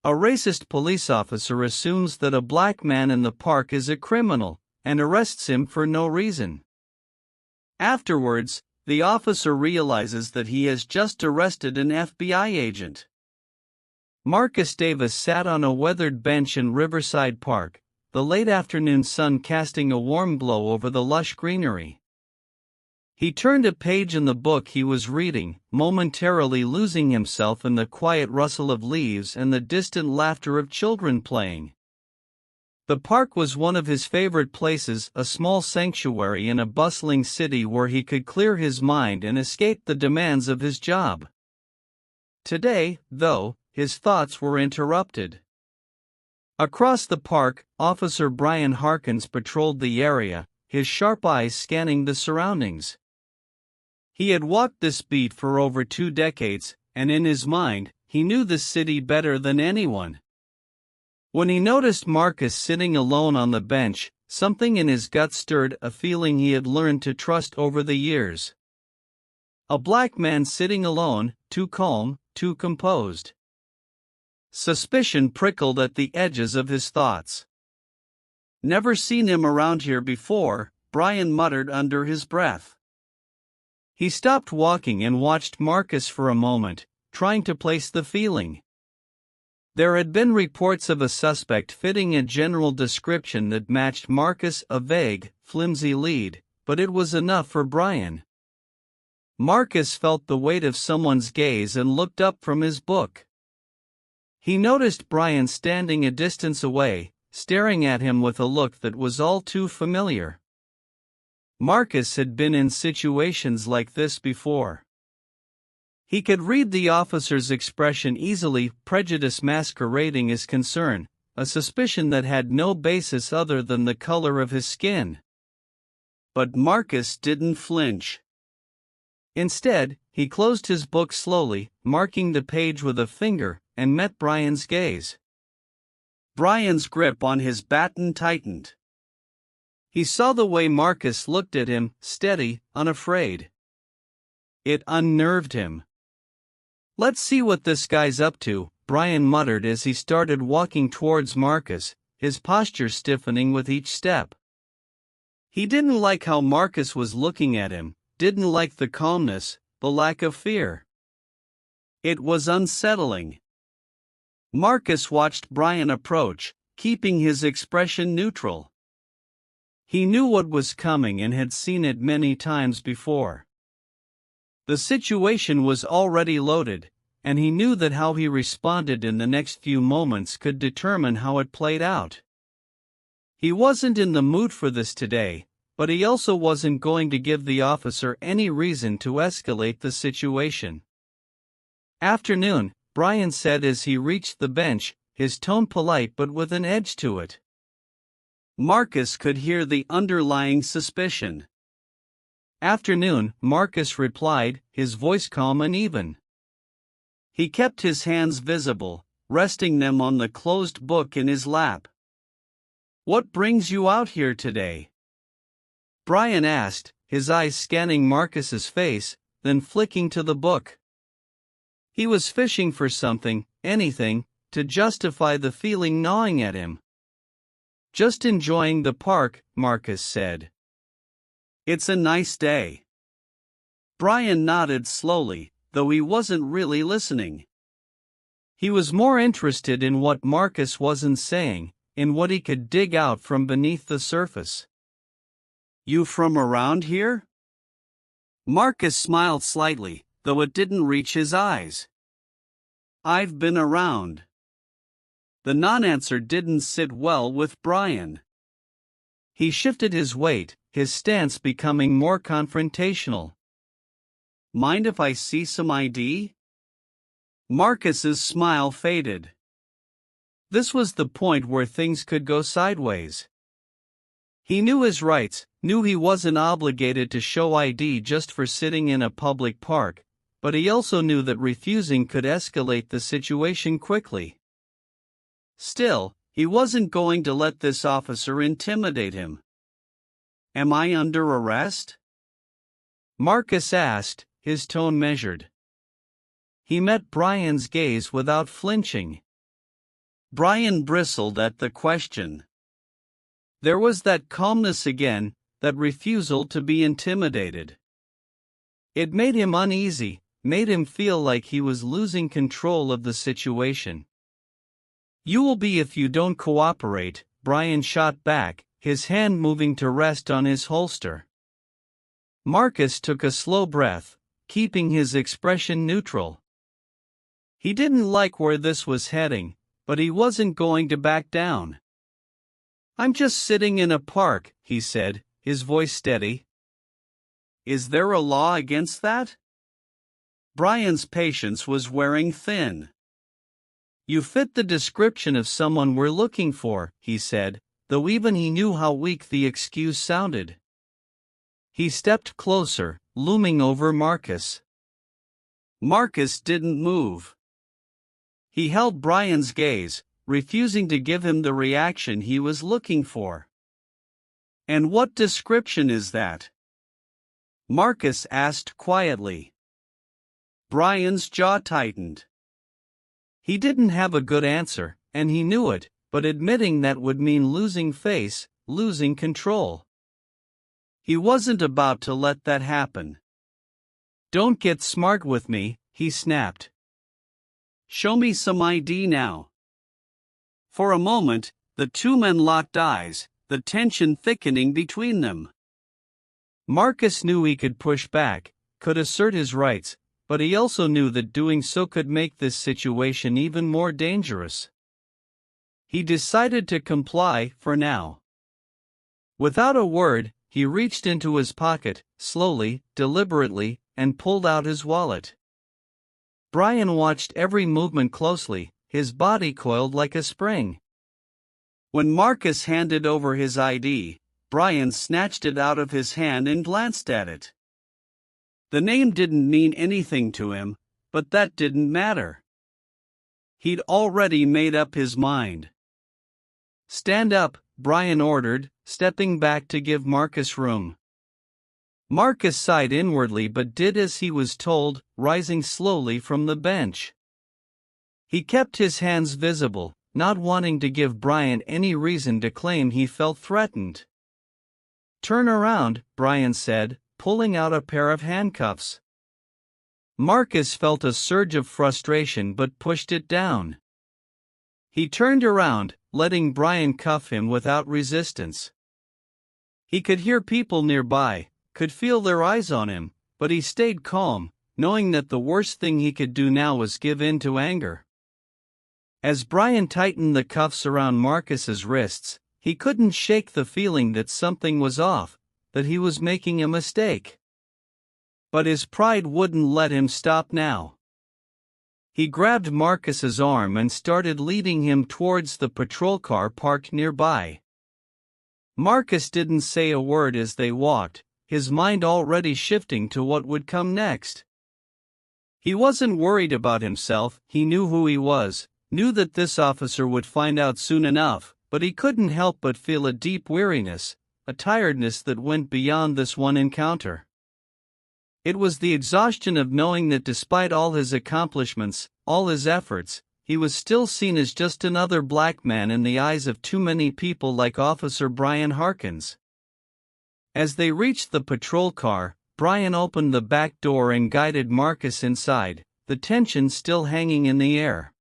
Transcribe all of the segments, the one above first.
A racist police officer assumes that a black man in the park is a criminal, and arrests him for no reason. Afterwards, the officer realizes that he has just arrested an FBI agent. Marcus Davis sat on a weathered bench in Riverside Park, the late afternoon sun casting a warm glow over the lush greenery. He turned a page in the book he was reading, momentarily losing himself in the quiet rustle of leaves and the distant laughter of children playing. The park was one of his favorite places, a small sanctuary in a bustling city where he could clear his mind and escape the demands of his job. Today, though, his thoughts were interrupted. Across the park, Officer Brian Harkins patrolled the area, his sharp eyes scanning the surroundings. He had walked this beat for over 2 decades, and in his mind, he knew the city better than anyone. When he noticed Marcus sitting alone on the bench, something in his gut stirred a feeling he had learned to trust over the years. A black man sitting alone, too calm, too composed. Suspicion prickled at the edges of his thoughts. "Never seen him around here before," Brian muttered under his breath. He stopped walking and watched Marcus for a moment, trying to place the feeling. There had been reports of a suspect fitting a general description that matched Marcus, a vague, flimsy lead, but it was enough for Brian. Marcus felt the weight of someone's gaze and looked up from his book. He noticed Brian standing a distance away, staring at him with a look that was all too familiar. Marcus had been in situations like this before. He could read the officer's expression easily, prejudice masquerading as concern, a suspicion that had no basis other than the color of his skin. But Marcus didn't flinch. Instead, he closed his book slowly, marking the page with a finger, and met Brian's gaze. Brian's grip on his baton tightened. He saw the way Marcus looked at him, steady, unafraid. It unnerved him. "Let's see what this guy's up to," Brian muttered as he started walking towards Marcus, his posture stiffening with each step. He didn't like how Marcus was looking at him, didn't like the calmness, the lack of fear. It was unsettling. Marcus watched Brian approach, keeping his expression neutral. He knew what was coming and had seen it many times before. The situation was already loaded, and he knew that how he responded in the next few moments could determine how it played out. He wasn't in the mood for this today, but he also wasn't going to give the officer any reason to escalate the situation. "Afternoon," Brian said as he reached the bench, his tone polite but with an edge to it. Marcus could hear the underlying suspicion. "Afternoon," Marcus replied, his voice calm and even. He kept his hands visible, resting them on the closed book in his lap. "What brings you out here today?" Brian asked, his eyes scanning Marcus's face, then flicking to the book. He was fishing for something, anything, to justify the feeling gnawing at him. "Just enjoying the park," Marcus said. "It's a nice day." Brian nodded slowly, though he wasn't really listening. He was more interested in what Marcus wasn't saying, in what he could dig out from beneath the surface. "You from around here?" Marcus smiled slightly, though it didn't reach his eyes. "I've been around." The non-answer didn't sit well with Brian. He shifted his weight, his stance becoming more confrontational. "Mind if I see some ID?" Marcus's smile faded. This was the point where things could go sideways. He knew his rights, knew he wasn't obligated to show ID just for sitting in a public park, but he also knew that refusing could escalate the situation quickly. Still, he wasn't going to let this officer intimidate him. "Am I under arrest?" Marcus asked, his tone measured. He met Brian's gaze without flinching. Brian bristled at the question. There was that calmness again, that refusal to be intimidated. It made him uneasy, made him feel like he was losing control of the situation. "You will be if you don't cooperate," Brian shot back, his hand moving to rest on his holster. Marcus took a slow breath, keeping his expression neutral. He didn't like where this was heading, but he wasn't going to back down. "I'm just sitting in a park," he said, his voice steady. "Is there a law against that?" Brian's patience was wearing thin. "You fit the description of someone we're looking for," he said, though even he knew how weak the excuse sounded. He stepped closer, looming over Marcus. Marcus didn't move. He held Brian's gaze, refusing to give him the reaction he was looking for. "And what description is that?" Marcus asked quietly. Brian's jaw tightened. He didn't have a good answer, and he knew it, but admitting that would mean losing face, losing control. He wasn't about to let that happen. "Don't get smart with me," he snapped. "Show me some ID now." For a moment, the two men locked eyes, the tension thickening between them. Marcus knew he could push back, could assert his rights, but he also knew that doing so could make this situation even more dangerous. He decided to comply for now. Without a word, he reached into his pocket, slowly, deliberately, and pulled out his wallet. Brian watched every movement closely, his body coiled like a spring. When Marcus handed over his ID, Brian snatched it out of his hand and glanced at it. The name didn't mean anything to him, but that didn't matter. He'd already made up his mind. "Stand up," Brian ordered, stepping back to give Marcus room. Marcus sighed inwardly but did as he was told, rising slowly from the bench. He kept his hands visible, not wanting to give Brian any reason to claim he felt threatened. "Turn around," Brian said, pulling out a pair of handcuffs. Marcus felt a surge of frustration but pushed it down. He turned around, letting Brian cuff him without resistance. He could hear people nearby, could feel their eyes on him, but he stayed calm, knowing that the worst thing he could do now was give in to anger. As Brian tightened the cuffs around Marcus's wrists, he couldn't shake the feeling that something was off, that he was making a mistake. But his pride wouldn't let him stop now. He grabbed Marcus's arm and started leading him towards the patrol car parked nearby. Marcus didn't say a word as they walked, his mind already shifting to what would come next. He wasn't worried about himself, he knew who he was, knew that this officer would find out soon enough, but he couldn't help but feel a deep weariness, a tiredness that went beyond this one encounter. It was the exhaustion of knowing that despite all his accomplishments, all his efforts, he was still seen as just another black man in the eyes of too many people like Officer Brian Harkins. As they reached the patrol car, Brian opened the back door and guided Marcus inside, the tension still hanging in the air.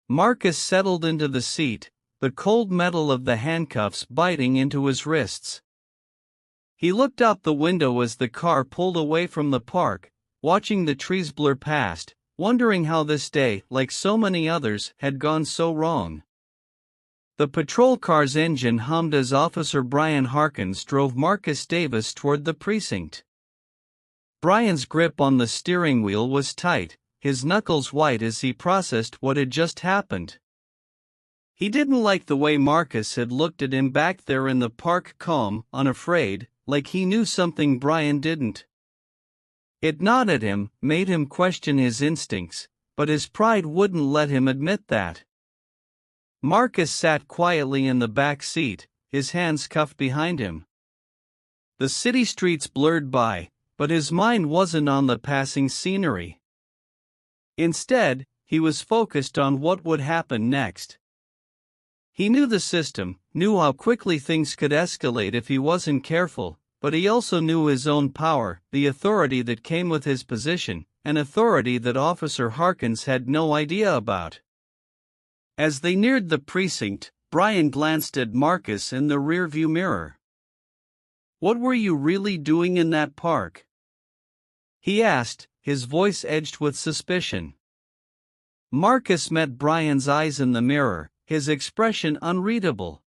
Marcus settled into the seat, the cold metal of the handcuffs biting into his wrists. He looked out the window as the car pulled away from the park, watching the trees blur past, wondering how this day, like so many others, had gone so wrong. The patrol car's engine hummed as Officer Brian Harkins drove Marcus Davis toward the precinct. Brian's grip on the steering wheel was tight, his knuckles white as he processed what had just happened. He didn't like the way Marcus had looked at him back there in the park, calm, unafraid, like he knew something Brian didn't. It gnawed at him, made him question his instincts, but his pride wouldn't let him admit that. Marcus sat quietly in the back seat, his hands cuffed behind him. The city streets blurred by, but his mind wasn't on the passing scenery. Instead, he was focused on what would happen next. He knew the system, knew how quickly things could escalate if he wasn't careful, but he also knew his own power, the authority that came with his position, an authority that Officer Harkins had no idea about. As they neared the precinct, Brian glanced at Marcus in the rearview mirror. "What were you really doing in that park?" he asked, his voice edged with suspicion. Marcus met Brian's eyes in the mirror, his expression unreadable.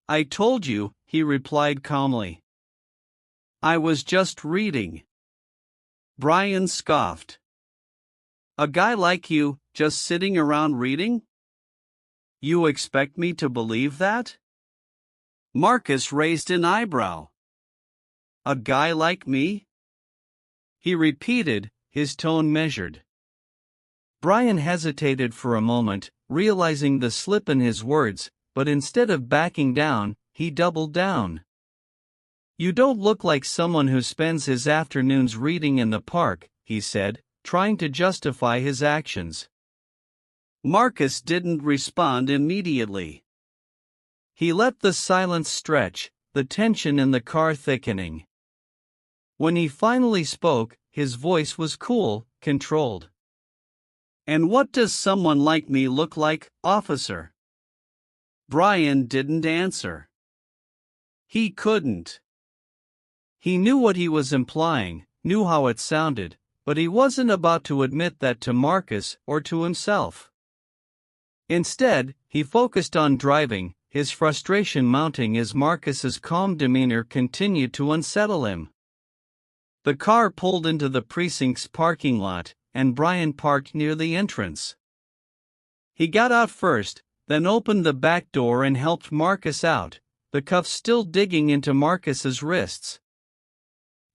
"I told you," he replied calmly. "I was just reading." Brian scoffed. "A guy like you, just sitting around reading? You expect me to believe that?" Marcus raised an eyebrow. "A guy like me?" he repeated, his tone measured. Brian hesitated for a moment, realizing the slip in his words, but instead of backing down, he doubled down. "You don't look like someone who spends his afternoons reading in the park," he said, trying to justify his actions. Marcus didn't respond immediately. He let the silence stretch, the tension in the car thickening. When he finally spoke, his voice was cool, controlled. "And what does someone like me look like, officer?" Brian didn't answer. He couldn't. He knew what he was implying, knew how it sounded, but he wasn't about to admit that to Marcus or to himself. Instead, he focused on driving, his frustration mounting as Marcus's calm demeanor continued to unsettle him. The car pulled into the precinct's parking lot, and Brian parked near the entrance. He got out first, then opened the back door and helped Marcus out, the cuffs still digging into Marcus's wrists.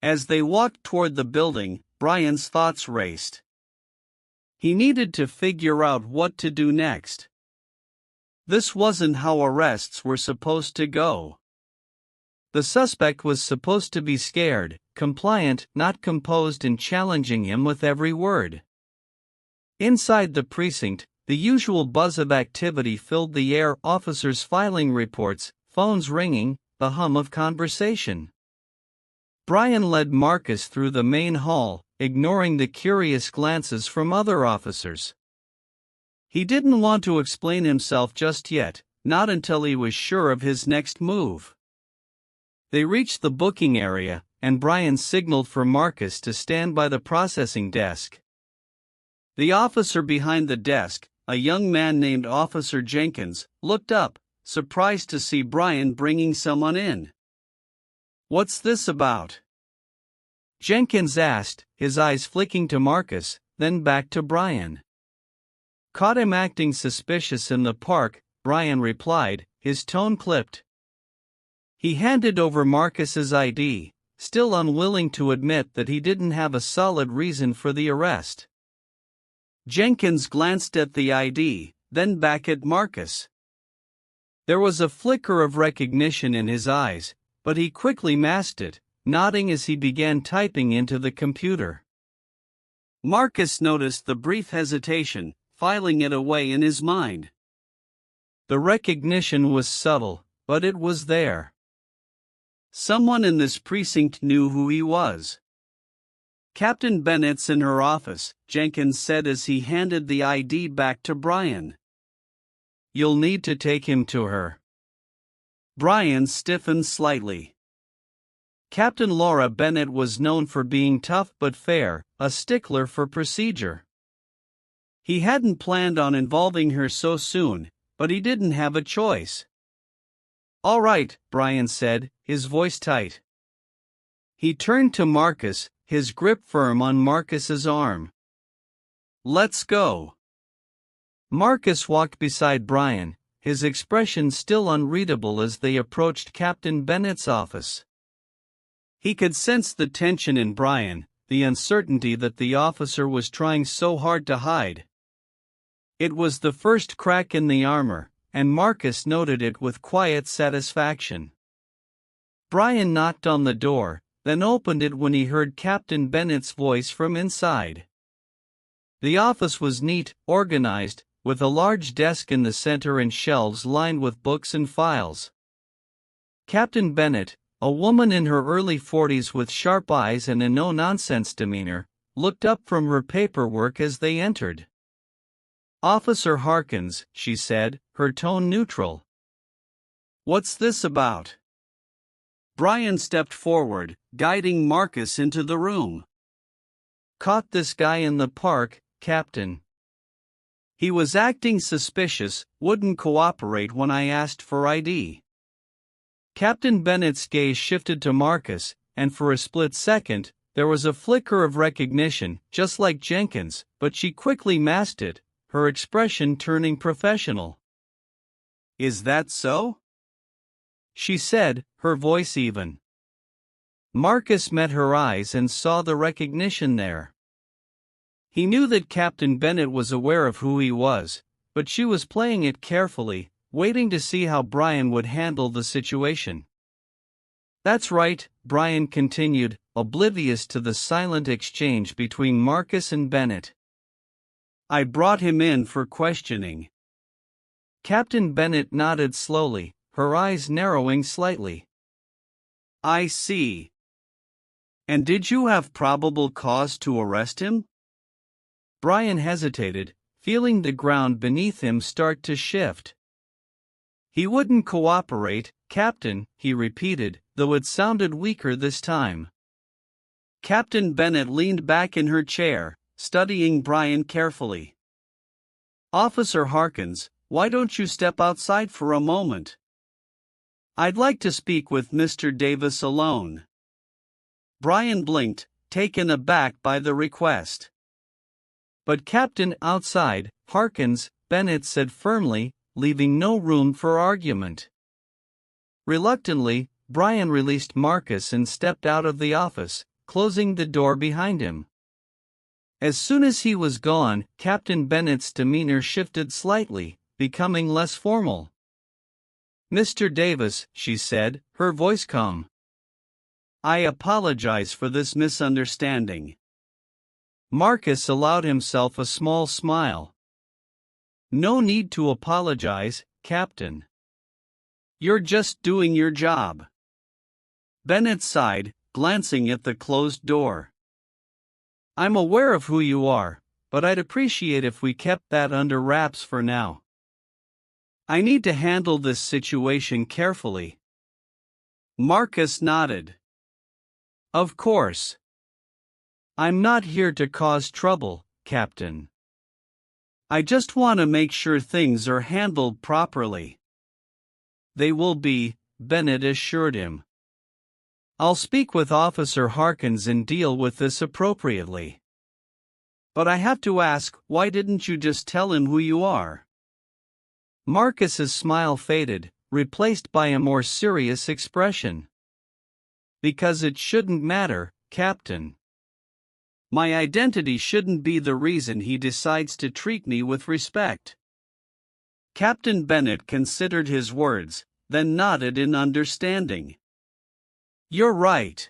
As they walked toward the building, Brian's thoughts raced. He needed to figure out what to do next. This wasn't how arrests were supposed to go. The suspect was supposed to be scared, compliant, not composed, and challenging him with every word. Inside the precinct, the usual buzz of activity filled the air, officers filing reports, phones ringing, the hum of conversation. Brian led Marcus through the main hall, ignoring the curious glances from other officers. He didn't want to explain himself just yet, not until he was sure of his next move. They reached the booking area, and Brian signaled for Marcus to stand by the processing desk. The officer behind the desk, a young man named Officer Jenkins, looked up, surprised to see Brian bringing someone in. "What's this about?" Jenkins asked, his eyes flicking to Marcus, then back to Brian. "Caught him acting suspicious in the park," Brian replied, his tone clipped. He handed over Marcus's ID, still unwilling to admit that he didn't have a solid reason for the arrest. Jenkins glanced at the ID, then back at Marcus. There was a flicker of recognition in his eyes, but he quickly masked it, nodding as he began typing into the computer. Marcus noticed the brief hesitation, filing it away in his mind. The recognition was subtle, but it was there. Someone in this precinct knew who he was. "Captain Bennett's in her office," Jenkins said as he handed the ID back to Brian. "You'll need to take him to her." Brian stiffened slightly. Captain Laura Bennett was known for being tough but fair, a stickler for procedure. He hadn't planned on involving her so soon, but he didn't have a choice. "All right," Brian said, his voice tight. He turned to Marcus, his grip firm on Marcus's arm. "Let's go." Marcus walked beside Brian, his expression still unreadable as they approached Captain Bennett's office. He could sense the tension in Brian, the uncertainty that the officer was trying so hard to hide. It was the first crack in the armor, and Marcus noted it with quiet satisfaction. Brian knocked on the door, then opened it when he heard Captain Bennett's voice from inside. The office was neat, organized, with a large desk in the center and shelves lined with books and files. Captain Bennett, a woman in her early 40s with sharp eyes and a no-nonsense demeanor, looked up from her paperwork as they entered. "Officer Harkins," she said, her tone neutral. "What's this about?" Brian stepped forward, guiding Marcus into the room. "Caught this guy in the park, Captain. He was acting suspicious, wouldn't cooperate when I asked for ID." Captain Bennett's gaze shifted to Marcus, and for a split second, there was a flicker of recognition, just like Jenkins, but she quickly masked it, her expression turning professional. "Is that so?" she said, her voice even. Marcus met her eyes and saw the recognition there. He knew that Captain Bennett was aware of who he was, but she was playing it carefully, waiting to see how Brian would handle the situation. "That's right," Brian continued, oblivious to the silent exchange between Marcus and Bennett. "I brought him in for questioning." Captain Bennett nodded slowly, her eyes narrowing slightly. "I see. And did you have probable cause to arrest him?" Brian hesitated, feeling the ground beneath him start to shift. "He wouldn't cooperate, Captain," he repeated, though it sounded weaker this time. Captain Bennett leaned back in her chair, studying Brian carefully. "Officer Harkins, why don't you step outside for a moment? I'd like to speak with Mr. Davis alone." Brian blinked, taken aback by the request. "But Captain, outside, Harkins," Bennett said firmly, leaving no room for argument. Reluctantly, Brian released Marcus and stepped out of the office, closing the door behind him. As soon as he was gone, Captain Bennett's demeanor shifted slightly, becoming less formal. "Mr. Davis," she said, her voice calm. "I apologize for this misunderstanding." Marcus allowed himself a small smile. "No need to apologize, Captain. You're just doing your job." Bennett sighed, glancing at the closed door. "I'm aware of who you are, but I'd appreciate if we kept that under wraps for now. I need to handle this situation carefully." Marcus nodded. "Of course. I'm not here to cause trouble, Captain. I just want to make sure things are handled properly." "They will be," Bennett assured him. "I'll speak with Officer Harkins and deal with this appropriately. But I have to ask, why didn't you just tell him who you are?" Marcus's smile faded, replaced by a more serious expression. "Because it shouldn't matter, Captain. My identity shouldn't be the reason he decides to treat me with respect." Captain Bennett considered his words, then nodded in understanding. "You're right.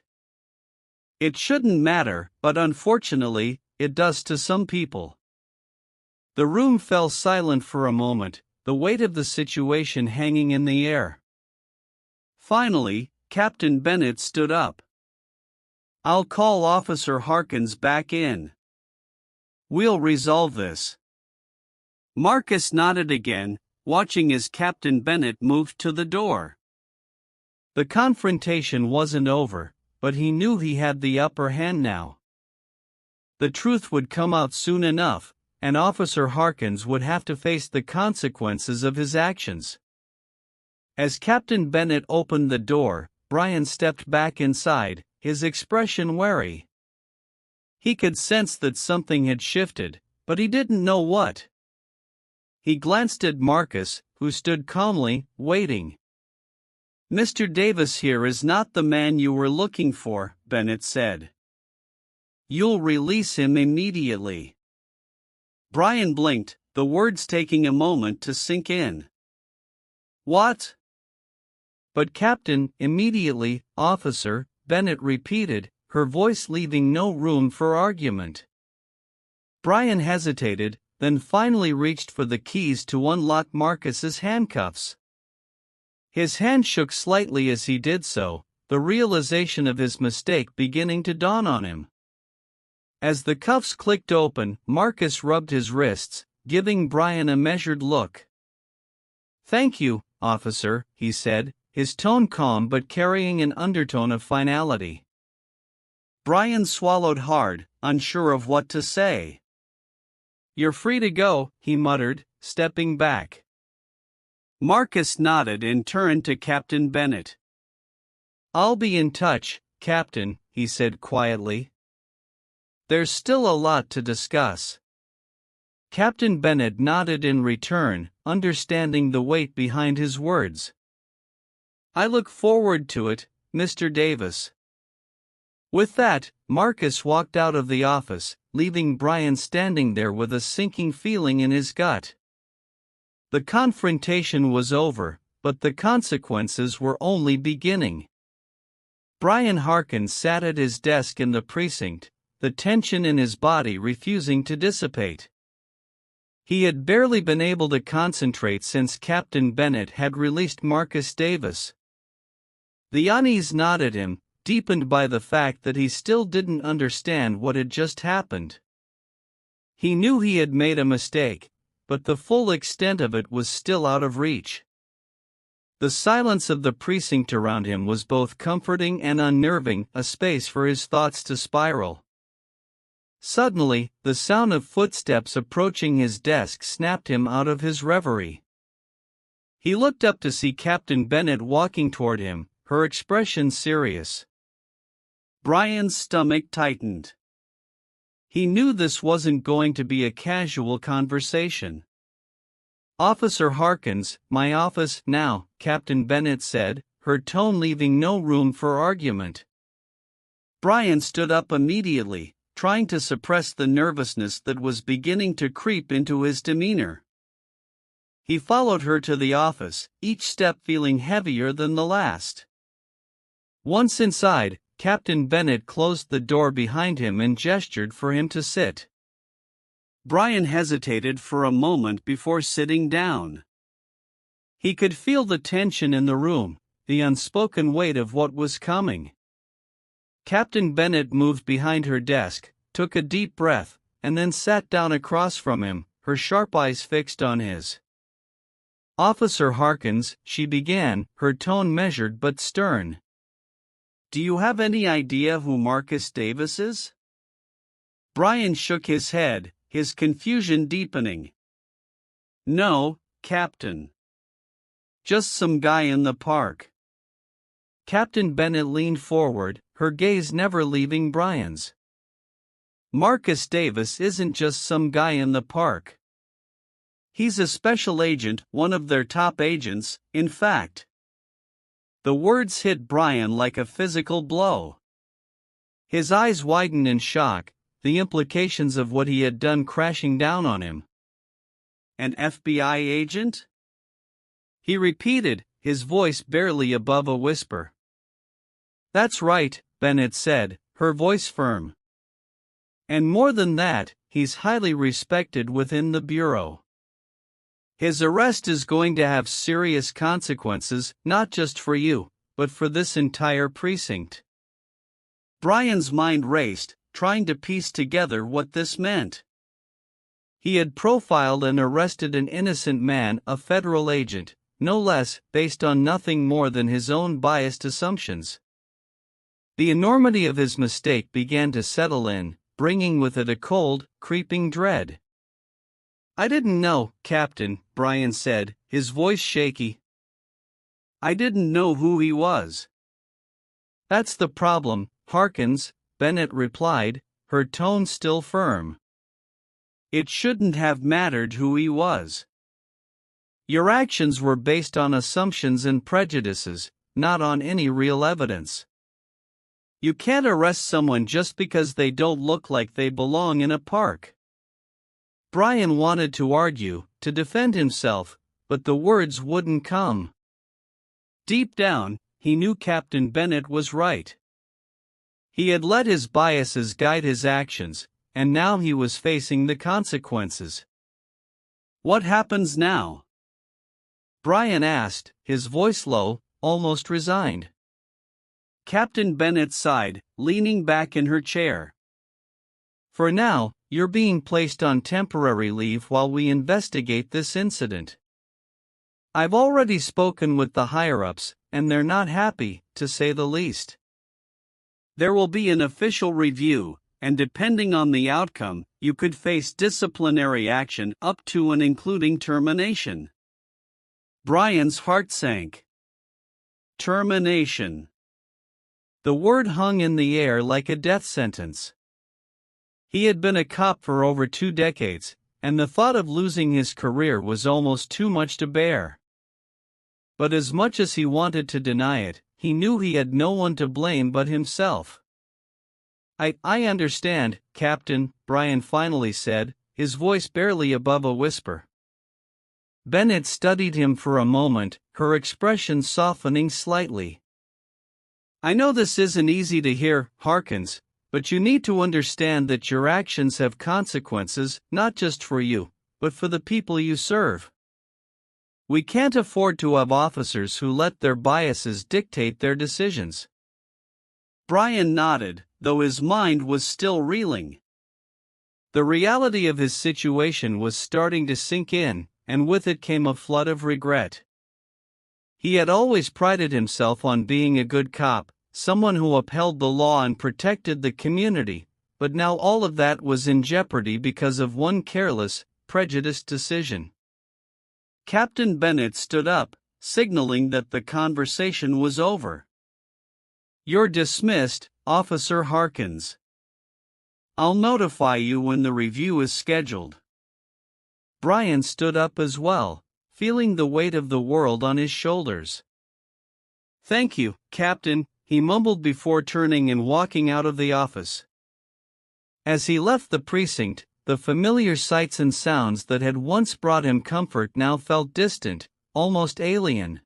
It shouldn't matter, but unfortunately, it does to some people." The room fell silent for a moment, the weight of the situation hanging in the air. Finally, Captain Bennett stood up. "I'll call Officer Harkins back in. We'll resolve this." Marcus nodded again, watching as Captain Bennett moved to the door. The confrontation wasn't over, but he knew he had the upper hand now. The truth would come out soon enough, and Officer Harkins would have to face the consequences of his actions. As Captain Bennett opened the door, Brian stepped back inside, his expression wary. He could sense that something had shifted, but he didn't know what. He glanced at Marcus, who stood calmly, waiting. "Mr. Davis here is not the man you were looking for," Bennett said. "You'll release him immediately." Brian blinked, the words taking a moment to sink in. "What?" "But Captain, immediately, officer," Bennett repeated, her voice leaving no room for argument. Brian hesitated, then finally reached for the keys to unlock Marcus's handcuffs. His hand shook slightly as he did so, the realization of his mistake beginning to dawn on him. As the cuffs clicked open, Marcus rubbed his wrists, giving Brian a measured look. "Thank you, officer," he said, his tone calm but carrying an undertone of finality. Brian swallowed hard, unsure of what to say. "You're free to go," he muttered, stepping back. Marcus nodded and turned to Captain Bennett. "I'll be in touch, Captain," he said quietly. "There's still a lot to discuss." Captain Bennett nodded in return, understanding the weight behind his words. "I look forward to it, Mr. Davis." With that, Marcus walked out of the office, leaving Brian standing there with a sinking feeling in his gut. The confrontation was over, but the consequences were only beginning. Brian Harkins sat at his desk in the precinct, the tension in his body refusing to dissipate. He had barely been able to concentrate since Captain Bennett had released Marcus Davis. The unease gnawed at him, deepened by the fact that he still didn't understand what had just happened. He knew he had made a mistake, but the full extent of it was still out of reach. The silence of the precinct around him was both comforting and unnerving, a space for his thoughts to spiral. Suddenly, the sound of footsteps approaching his desk snapped him out of his reverie. He looked up to see Captain Bennett walking toward him, her expression serious. Brian's stomach tightened. He knew this wasn't going to be a casual conversation. "Officer Harkins, my office now," Captain Bennett said, her tone leaving no room for argument. Brian stood up immediately, trying to suppress the nervousness that was beginning to creep into his demeanor. He followed her to the office, each step feeling heavier than the last. Once inside, Captain Bennett closed the door behind him and gestured for him to sit. Brian hesitated for a moment before sitting down. He could feel the tension in the room, the unspoken weight of what was coming. Captain Bennett moved behind her desk, took a deep breath, and then sat down across from him, her sharp eyes fixed on his. "Officer Harkins," she began, her tone measured but stern. "Do you have any idea who Marcus Davis is?" Brian shook his head, his confusion deepening. "No, Captain. Just some guy in the park." Captain Bennett leaned forward, her gaze never leaving Brian's. "Marcus Davis isn't just some guy in the park. He's a special agent, one of their top agents, in fact." The words hit Brian like a physical blow. His eyes widened in shock, the implications of what he had done crashing down on him. "An FBI agent?" he repeated, his voice barely above a whisper. "That's right," Bennett said, her voice firm. "And more than that, he's highly respected within the Bureau. His arrest is going to have serious consequences, not just for you, but for this entire precinct." Brian's mind raced, trying to piece together what this meant. He had profiled and arrested an innocent man, a federal agent, no less, based on nothing more than his own biased assumptions. The enormity of his mistake began to settle in, bringing with it a cold, creeping dread. "I didn't know, Captain," Brian said, his voice shaky. "I didn't know who he was." "That's the problem, Harkins," Bennett replied, her tone still firm. "It shouldn't have mattered who he was. Your actions were based on assumptions and prejudices, not on any real evidence. You can't arrest someone just because they don't look like they belong in a park." Brian wanted to argue, to defend himself, but the words wouldn't come. Deep down, he knew Captain Bennett was right. He had let his biases guide his actions, and now he was facing the consequences. What happens now? Brian asked, his voice low, almost resigned. Captain Bennett sighed, leaning back in her chair. For now, you're being placed on temporary leave while we investigate this incident. I've already spoken with the higher-ups, and they're not happy, to say the least. There will be an official review, and depending on the outcome, you could face disciplinary action up to and including termination. Brian's heart sank. Termination. The word hung in the air like a death sentence. He had been a cop for over 2 decades, and the thought of losing his career was almost too much to bear. But as much as he wanted to deny it, he knew he had no one to blame but himself. I understand, Captain, Brian finally said, his voice barely above a whisper. Bennett studied him for a moment, her expression softening slightly. I know this isn't easy to hear, Harkins, but you need to understand that your actions have consequences, not just for you, but for the people you serve. We can't afford to have officers who let their biases dictate their decisions. Brian nodded, though his mind was still reeling. The reality of his situation was starting to sink in, and with it came a flood of regret. He had always prided himself on being a good cop, someone who upheld the law and protected the community, but now all of that was in jeopardy because of one careless, prejudiced decision. Captain Bennett stood up, signaling that the conversation was over. You're dismissed, Officer Harkins. I'll notify you when the review is scheduled. Brian stood up as well, feeling the weight of the world on his shoulders. Thank you, Captain, he mumbled before turning and walking out of the office. As he left the precinct, the familiar sights and sounds that had once brought him comfort now felt distant, almost alien.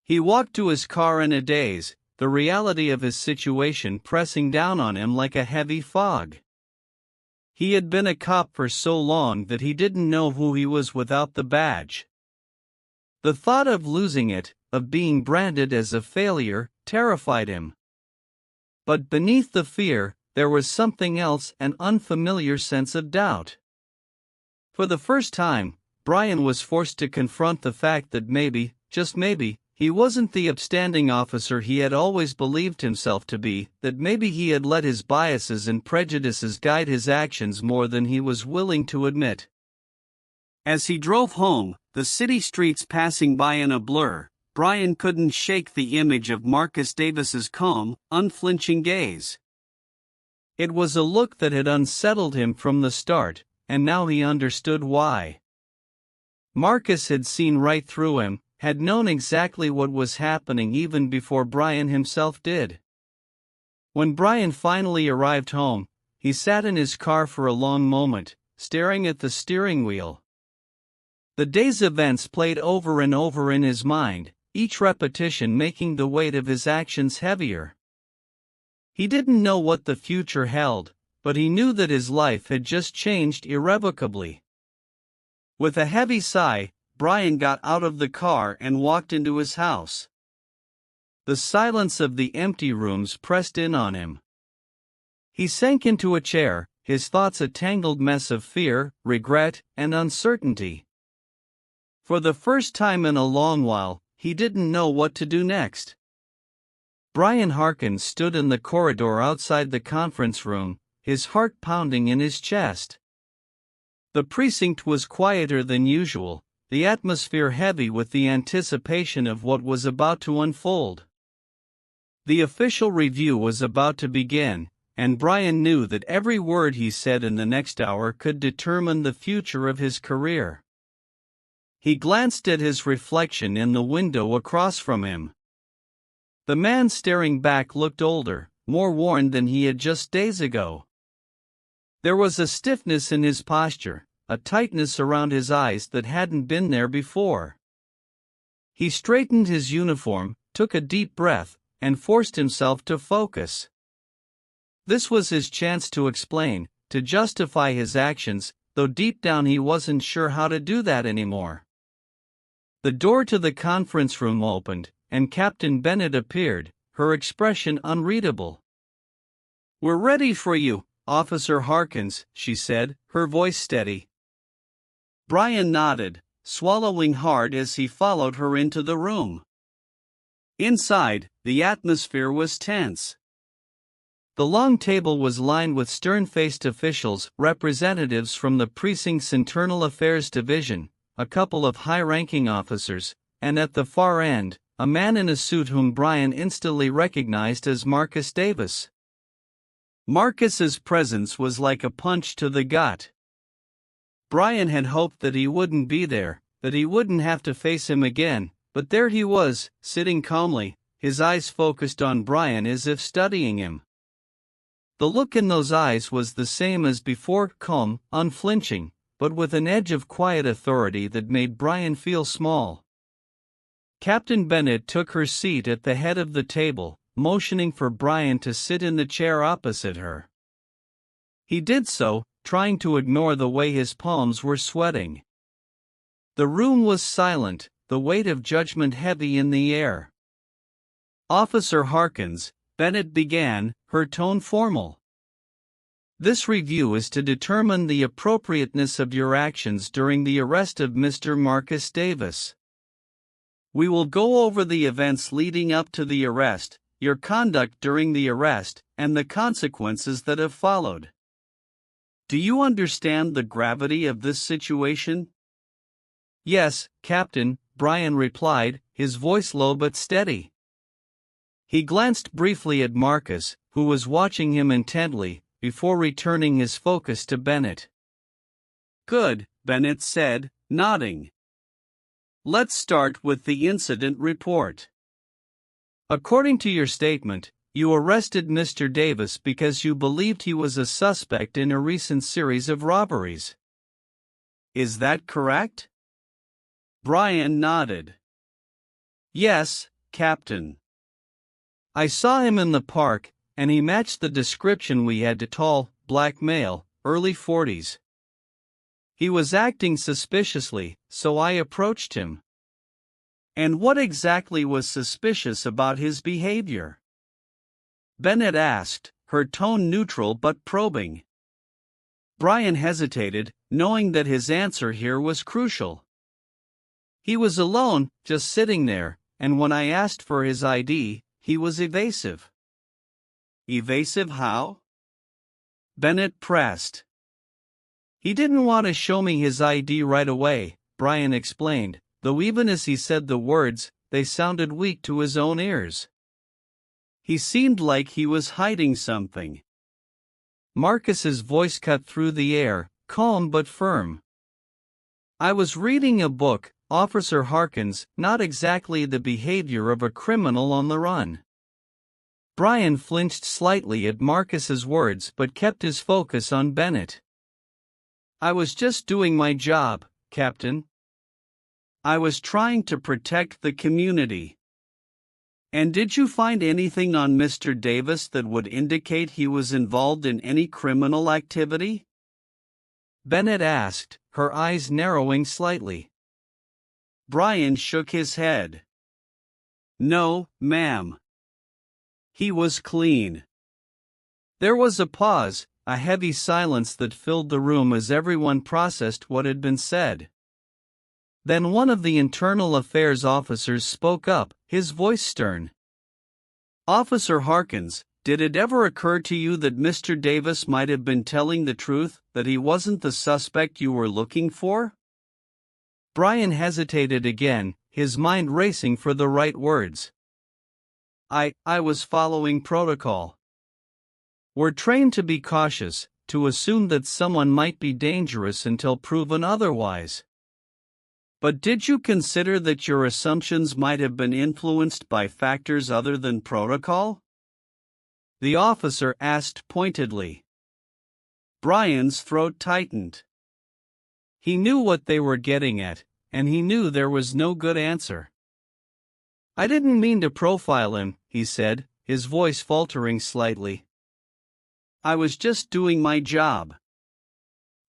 He walked to his car in a daze, the reality of his situation pressing down on him like a heavy fog. He had been a cop for so long that he didn't know who he was without the badge. The thought of losing it, of being branded as a failure, terrified him. But beneath the fear, there was something else, an unfamiliar sense of doubt. For the first time, Brian was forced to confront the fact that maybe, just maybe, he wasn't the upstanding officer he had always believed himself to be, that maybe he had let his biases and prejudices guide his actions more than he was willing to admit. As he drove home, the city streets passing by in a blur, Brian couldn't shake the image of Marcus Davis's calm, unflinching gaze. It was a look that had unsettled him from the start, and now he understood why. Marcus had seen right through him, had known exactly what was happening even before Brian himself did. When Brian finally arrived home, he sat in his car for a long moment, staring at the steering wheel. The day's events played over and over in his mind, each repetition making the weight of his actions heavier. He didn't know what the future held, but he knew that his life had just changed irrevocably. With a heavy sigh, Brian got out of the car and walked into his house. The silence of the empty rooms pressed in on him. He sank into a chair, his thoughts a tangled mess of fear, regret, and uncertainty. For the first time in a long while, he didn't know what to do next. Brian Harkins stood in the corridor outside the conference room, his heart pounding in his chest. The precinct was quieter than usual, the atmosphere heavy with the anticipation of what was about to unfold. The official review was about to begin, and Brian knew that every word he said in the next hour could determine the future of his career. He glanced at his reflection in the window across from him. The man staring back looked older, more worn than he had just days ago. There was a stiffness in his posture, a tightness around his eyes that hadn't been there before. He straightened his uniform, took a deep breath, and forced himself to focus. This was his chance to explain, to justify his actions, though deep down he wasn't sure how to do that anymore. The door to the conference room opened, and Captain Bennett appeared, her expression unreadable. "We're ready for you, Officer Harkins," she said, her voice steady. Brian nodded, swallowing hard as he followed her into the room. Inside, the atmosphere was tense. The long table was lined with stern-faced officials, representatives from the precinct's Internal Affairs Division, a couple of high-ranking officers, and at the far end, a man in a suit whom Brian instantly recognized as Marcus Davis. Marcus's presence was like a punch to the gut. Brian had hoped that he wouldn't be there, that he wouldn't have to face him again, but there he was, sitting calmly, his eyes focused on Brian as if studying him. The look in those eyes was the same as before, calm, unflinching, but with an edge of quiet authority that made Brian feel small. Captain Bennett took her seat at the head of the table, motioning for Brian to sit in the chair opposite her. He did so, trying to ignore the way his palms were sweating. The room was silent, the weight of judgment heavy in the air. "Officer Harkins," Bennett began, her tone formal. "This review is to determine the appropriateness of your actions during the arrest of Mr. Marcus Davis. We will go over the events leading up to the arrest, your conduct during the arrest, and the consequences that have followed. Do you understand the gravity of this situation?" "Yes, Captain," Brian replied, his voice low but steady. He glanced briefly at Marcus, who was watching him intently, before returning his focus to Bennett. "Good," Bennett said, nodding. "Let's start with the incident report. According to your statement, you arrested Mr. Davis because you believed he was a suspect in a recent series of robberies. Is that correct?" Brian nodded. "Yes, Captain. I saw him in the park, and he matched the description we had: tall, black male, early 40s. He was acting suspiciously, so I approached him." "And what exactly was suspicious about his behavior?" Bennett asked, her tone neutral but probing. Brian hesitated, knowing that his answer here was crucial. "He was alone, just sitting there, and when I asked for his ID, he was evasive." "Evasive how?" Bennett pressed. "He didn't want to show me his ID right away," Brian explained, though even as he said the words, they sounded weak to his own ears. "He seemed like he was hiding something." Marcus's voice cut through the air, calm but firm. "I was reading a book, Officer Harkins, not exactly the behavior of a criminal on the run." Brian flinched slightly at Marcus's words but kept his focus on Bennett. "I was just doing my job, Captain. I was trying to protect the community." "And did you find anything on Mr. Davis that would indicate he was involved in any criminal activity?" Bennett asked, her eyes narrowing slightly. Brian shook his head. "No, ma'am. He was clean." There was a pause, a heavy silence that filled the room as everyone processed what had been said. Then one of the Internal Affairs officers spoke up, his voice stern. "Officer Harkins, did it ever occur to you that Mr. Davis might have been telling the truth, that he wasn't the suspect you were looking for?" Brian hesitated again, his mind racing for the right words. I was following protocol. We're trained to be cautious, to assume that someone might be dangerous until proven otherwise. But did you consider that your assumptions might have been influenced by factors other than protocol?" the officer asked pointedly. Brian's throat tightened. He knew what they were getting at, and he knew there was no good answer. "I didn't mean to profile him," he said, his voice faltering slightly. "I was just doing my job."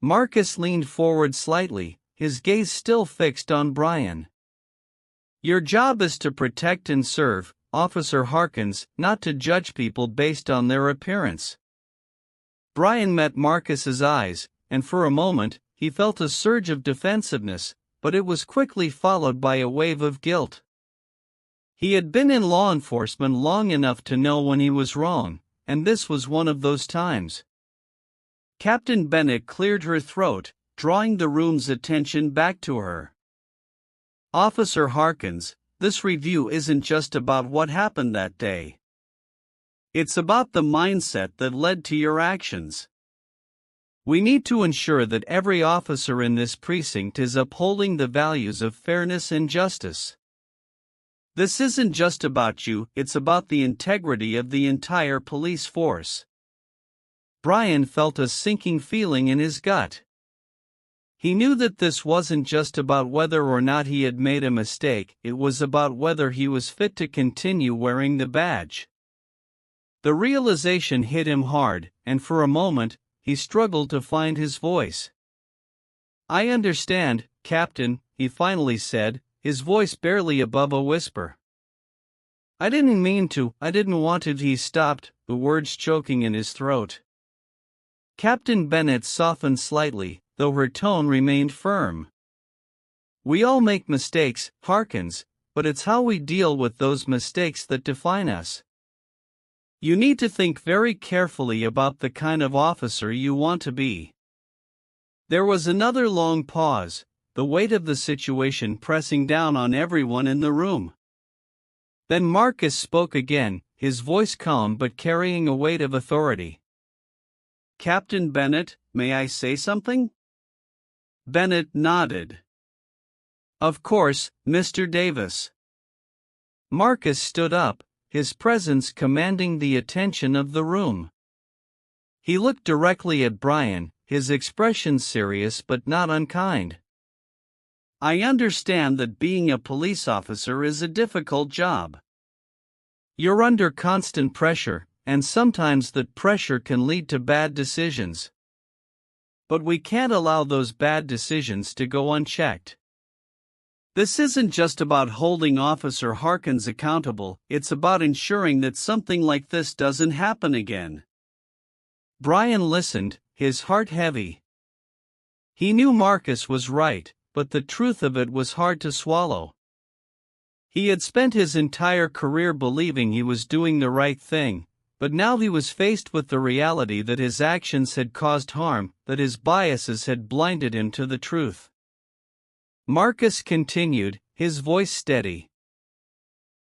Marcus leaned forward slightly, his gaze still fixed on Brian. Your job is to protect and serve, Officer Harkins, not to judge people based on their appearance. Brian met Marcus's eyes, and for a moment, he felt a surge of defensiveness, but it was quickly followed by a wave of guilt. He had been in law enforcement long enough to know when he was wrong, and this was one of those times. Captain Bennett cleared her throat, drawing the room's attention back to her. Officer Harkins, this review isn't just about what happened that day. It's about the mindset that led to your actions. We need to ensure that every officer in this precinct is upholding the values of fairness and justice. This isn't just about you, it's about the integrity of the entire police force. Brian felt a sinking feeling in his gut. He knew that this wasn't just about whether or not he had made a mistake, it was about whether he was fit to continue wearing the badge. The realization hit him hard, and for a moment, he struggled to find his voice. I understand, Captain, he finally said, his voice barely above a whisper. I didn't mean to, I didn't want to, he stopped, the words choking in his throat. Captain Bennett softened slightly, though her tone remained firm. We all make mistakes, Harkins, but it's how we deal with those mistakes that define us. You need to think very carefully about the kind of officer you want to be. There was another long pause, the weight of the situation pressing down on everyone in the room. Then Marcus spoke again, his voice calm but carrying a weight of authority. Captain Bennett, may I say something? Bennett nodded. Of course, Mr. Davis. Marcus stood up, his presence commanding the attention of the room. He looked directly at Brian, his expression serious but not unkind. I understand that being a police officer is a difficult job. You're under constant pressure, and sometimes that pressure can lead to bad decisions. But we can't allow those bad decisions to go unchecked. This isn't just about holding Officer Harkins accountable, it's about ensuring that something like this doesn't happen again. Brian listened, his heart heavy. He knew Marcus was right, but the truth of it was hard to swallow. He had spent his entire career believing he was doing the right thing, but now he was faced with the reality that his actions had caused harm, that his biases had blinded him to the truth. Marcus continued, his voice steady.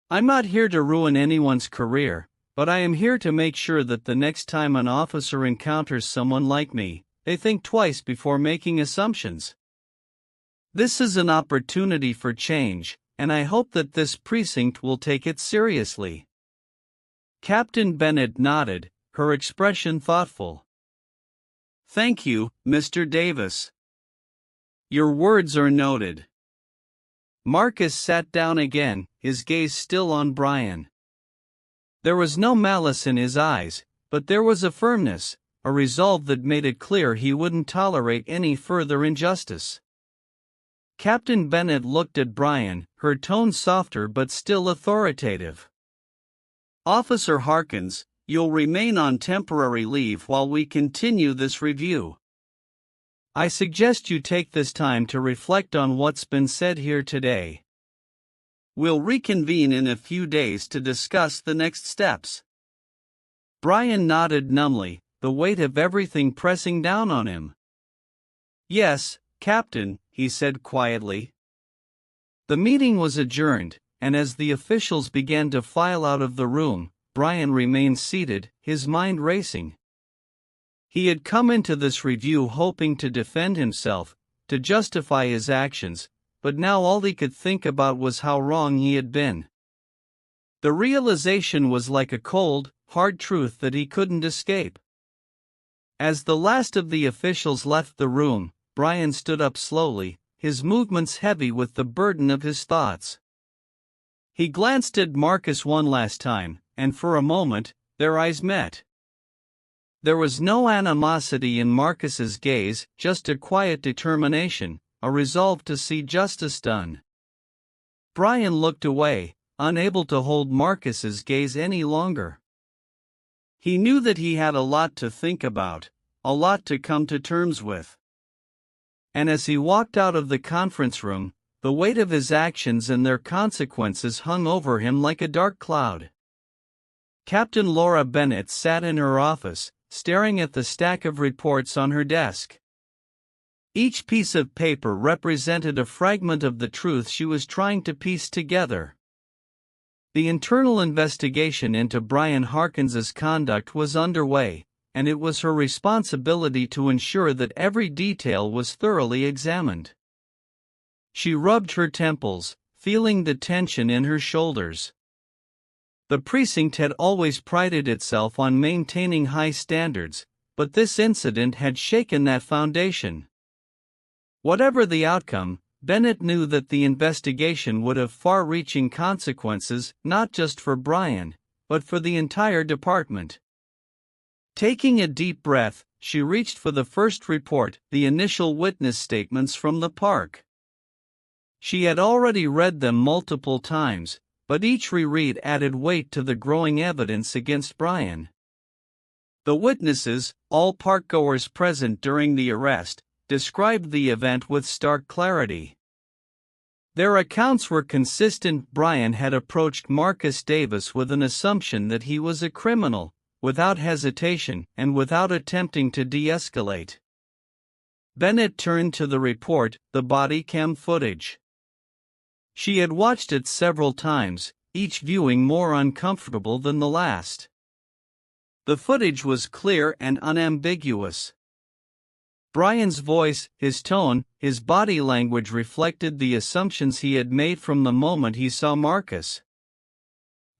I'm not here to ruin anyone's career, but I am here to make sure that the next time an officer encounters someone like me, they think twice before making assumptions. This is an opportunity for change, and I hope that this precinct will take it seriously. Captain Bennett nodded, her expression thoughtful. Thank you, Mr. Davis. Your words are noted. Marcus sat down again, his gaze still on Brian. There was no malice in his eyes, but there was a firmness, a resolve that made it clear he wouldn't tolerate any further injustice. Captain Bennett looked at Brian, her tone softer but still authoritative. Officer Harkins, you'll remain on temporary leave while we continue this review. I suggest you take this time to reflect on what's been said here today. We'll reconvene in a few days to discuss the next steps. Brian nodded numbly, the weight of everything pressing down on him. Yes, Captain, he said quietly. The meeting was adjourned, and as the officials began to file out of the room, Brian remained seated, his mind racing. He had come into this review hoping to defend himself, to justify his actions, but now all he could think about was how wrong he had been. The realization was like a cold, hard truth that he couldn't escape. As the last of the officials left the room, Brian stood up slowly, his movements heavy with the burden of his thoughts. He glanced at Marcus one last time, and for a moment, their eyes met. There was no animosity in Marcus's gaze, just a quiet determination, a resolve to see justice done. Brian looked away, unable to hold Marcus's gaze any longer. He knew that he had a lot to think about, a lot to come to terms with. And as he walked out of the conference room, the weight of his actions and their consequences hung over him like a dark cloud. Captain Laura Bennett sat in her office, staring at the stack of reports on her desk. Each piece of paper represented a fragment of the truth she was trying to piece together. The internal investigation into Brian Harkins's conduct was underway, and it was her responsibility to ensure that every detail was thoroughly examined. She rubbed her temples, feeling the tension in her shoulders. The precinct had always prided itself on maintaining high standards, but this incident had shaken that foundation. Whatever the outcome, Bennett knew that the investigation would have far-reaching consequences not just for Brian, but for the entire department. Taking a deep breath, she reached for the first report, the initial witness statements from the park. She had already read them multiple times, but each reread added weight to the growing evidence against Brian. The witnesses, all parkgoers present during the arrest, described the event with stark clarity. Their accounts were consistent. Brian had approached Marcus Davis with an assumption that he was a criminal, without hesitation and without attempting to de-escalate. Bennett turned to the report, the body cam footage. She had watched it several times, each viewing more uncomfortable than the last. The footage was clear and unambiguous. Brian's voice, his tone, his body language reflected the assumptions he had made from the moment he saw Marcus.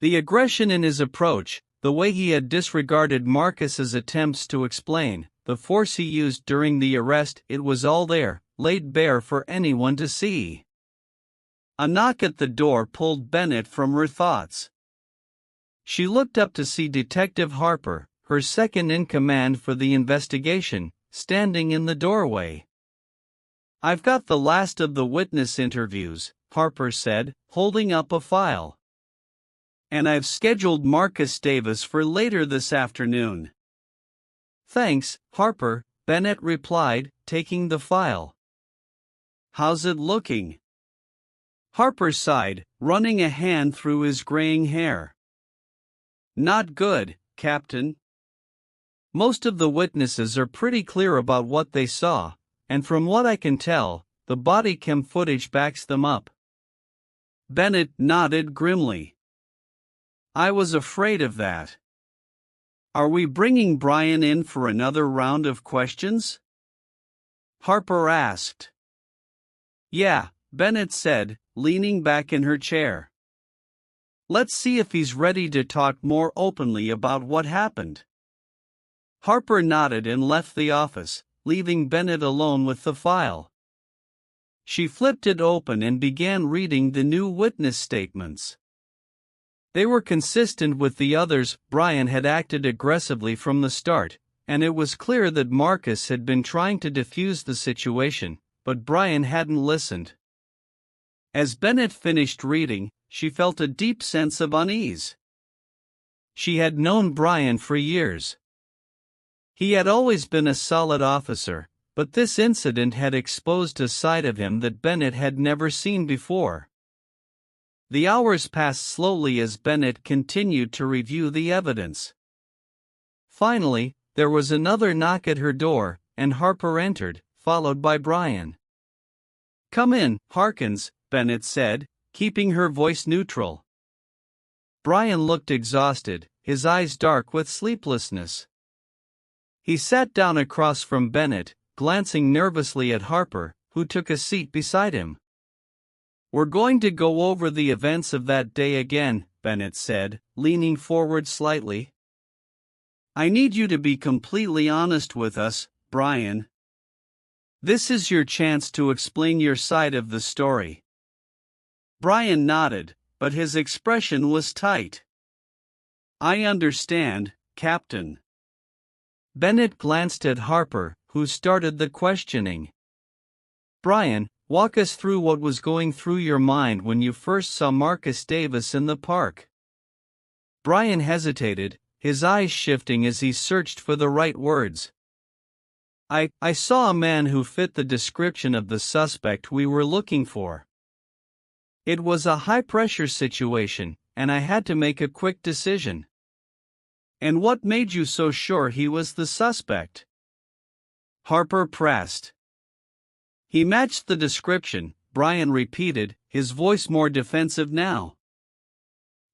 The aggression in his approach, the way he had disregarded Marcus's attempts to explain, the force he used during the arrest, it was all there, laid bare for anyone to see. A knock at the door pulled Bennett from her thoughts. She looked up to see Detective Harper, her second-in-command for the investigation, standing in the doorway. "I've got the last of the witness interviews," Harper said, holding up a file. "And I've scheduled Marcus Davis for later this afternoon." "Thanks, Harper," Bennett replied, taking the file. "How's it looking?" Harper sighed, running a hand through his graying hair. "Not good, Captain. Most of the witnesses are pretty clear about what they saw, and from what I can tell, the body cam footage backs them up." Bennett nodded grimly. "I was afraid of that. Are we bringing Brian in for another round of questions?" Harper asked. "Yeah," Bennett said, leaning back in her chair. "Let's see if he's ready to talk more openly about what happened." Harper nodded and left the office, leaving Bennett alone with the file. She flipped it open and began reading the new witness statements. They were consistent with the others. Brian had acted aggressively from the start, and it was clear that Marcus had been trying to defuse the situation, but Brian hadn't listened. As Bennett finished reading, she felt a deep sense of unease. She had known Brian for years. He had always been a solid officer, but this incident had exposed a side of him that Bennett had never seen before. The hours passed slowly as Bennett continued to review the evidence. Finally, there was another knock at her door, and Harper entered, followed by Brian. "Come in, Harkins," Bennett said, keeping her voice neutral. Brian looked exhausted, his eyes dark with sleeplessness. He sat down across from Bennett, glancing nervously at Harper, who took a seat beside him. "We're going to go over the events of that day again," Bennett said, leaning forward slightly. "I need you to be completely honest with us, Brian. This is your chance to explain your side of the story." Brian nodded, but his expression was tight. "I understand, Captain. Bennett glanced at Harper, who started the questioning. Brian, walk us through what was going through your mind when you first saw Marcus Davis in the park. Brian hesitated, his eyes shifting as he searched for the right words. I saw a man who fit the description of the suspect we were looking for. It was a high-pressure situation, and I had to make a quick decision. And what made you so sure he was the suspect? Harper pressed. He matched the description, Brian repeated, his voice more defensive now.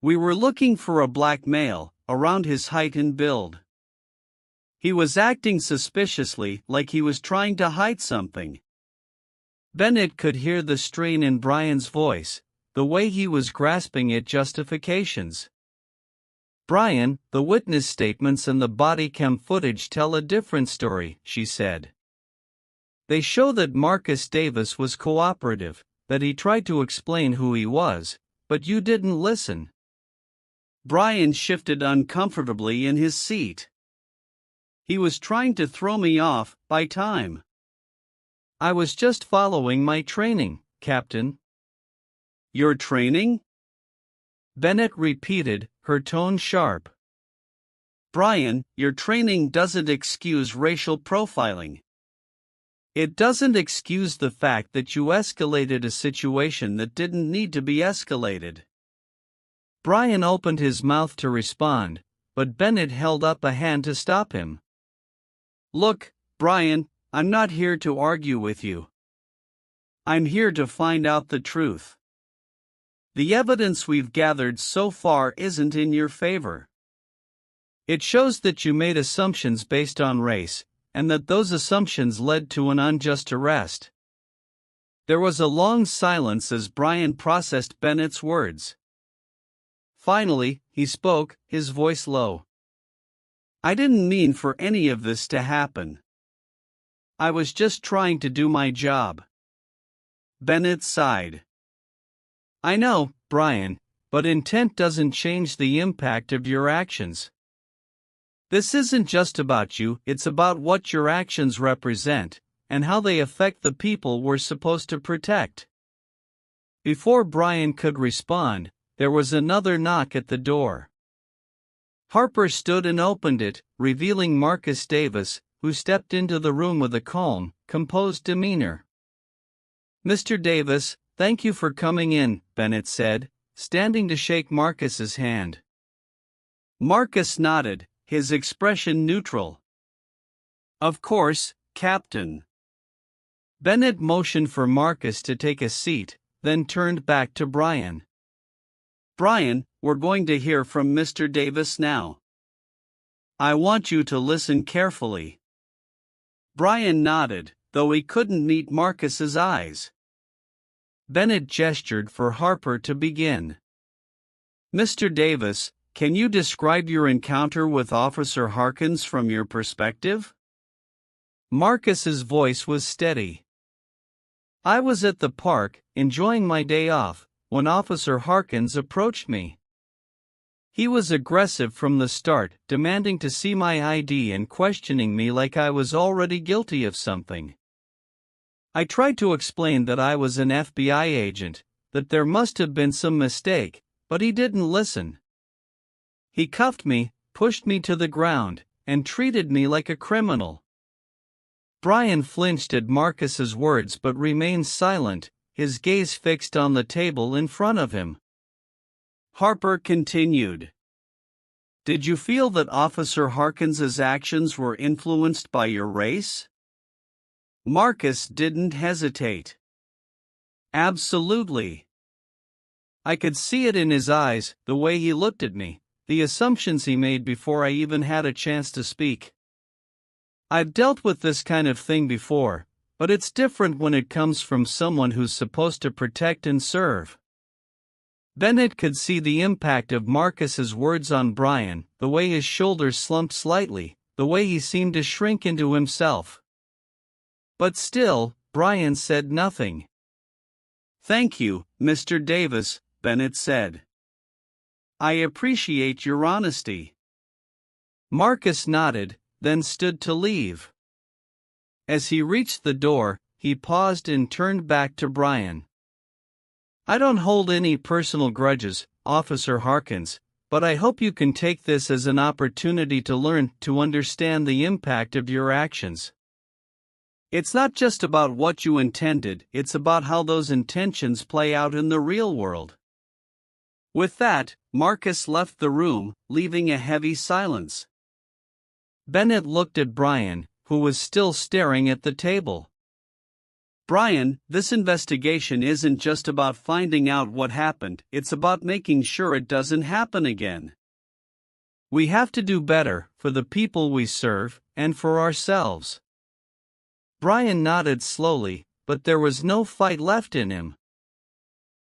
We were looking for a black male, around his height and build. He was acting suspiciously, like he was trying to hide something. Bennett could hear the strain in Brian's voice, the way he was grasping at justifications. Brian, the witness statements and the body cam footage tell a different story, she said. They show that Marcus Davis was cooperative, that he tried to explain who he was, but you didn't listen. Brian shifted uncomfortably in his seat. He was trying to throw me off by time. I was just following my training, Captain. Your training? Bennett repeated, her tone sharp. Brian, your training doesn't excuse racial profiling. It doesn't excuse the fact that you escalated a situation that didn't need to be escalated. Brian opened his mouth to respond, but Bennett held up a hand to stop him. Look, Brian, I'm not here to argue with you. I'm here to find out the truth. The evidence we've gathered so far isn't in your favor. It shows that you made assumptions based on race, and that those assumptions led to an unjust arrest. There was a long silence as Brian processed Bennett's words. Finally, he spoke, his voice low. I didn't mean for any of this to happen. I was just trying to do my job. Bennett sighed. I know, Brian, but intent doesn't change the impact of your actions. This isn't just about you, it's about what your actions represent, and how they affect the people we're supposed to protect. Before Brian could respond, there was another knock at the door. Harper stood and opened it, revealing Marcus Davis, who stepped into the room with a calm, composed demeanor. Mr. Davis, thank you for coming in, Bennett said, standing to shake Marcus's hand. Marcus nodded, his expression neutral. Of course, Captain. Bennett motioned for Marcus to take a seat, then turned back to Brian. Brian, we're going to hear from Mr. Davis now. I want you to listen carefully. Brian nodded, though he couldn't meet Marcus's eyes. Bennett gestured for Harper to begin. Mr. Davis, can you describe your encounter with Officer Harkins from your perspective? Marcus's voice was steady. I was at the park, enjoying my day off, when Officer Harkins approached me. He was aggressive from the start, demanding to see my ID and questioning me like I was already guilty of something. I tried to explain that I was an FBI agent, that there must have been some mistake, but he didn't listen. He cuffed me, pushed me to the ground, and treated me like a criminal. Brian flinched at Marcus's words but remained silent, his gaze fixed on the table in front of him. Harper continued. Did you feel that Officer Harkins's actions were influenced by your race? Marcus didn't hesitate. Absolutely. I could see it in his eyes, the way he looked at me, the assumptions he made before I even had a chance to speak. I've dealt with this kind of thing before, but it's different when it comes from someone who's supposed to protect and serve. Bennett could see the impact of Marcus's words on Brian, the way his shoulders slumped slightly, the way he seemed to shrink into himself. But still, Brian said nothing. Thank you, Mr. Davis, Bennett said. I appreciate your honesty. Marcus nodded, then stood to leave. As he reached the door, he paused and turned back to Brian. "I don't hold any personal grudges, Officer Harkins, but I hope you can take this as an opportunity to learn to understand the impact of your actions. It's not just about what you intended, it's about how those intentions play out in the real world." With that, Marcus left the room, leaving a heavy silence. Bennett looked at Brian, who was still staring at the table. "Brian, this investigation isn't just about finding out what happened, it's about making sure it doesn't happen again. We have to do better, for the people we serve, and for ourselves." Brian nodded slowly, but there was no fight left in him.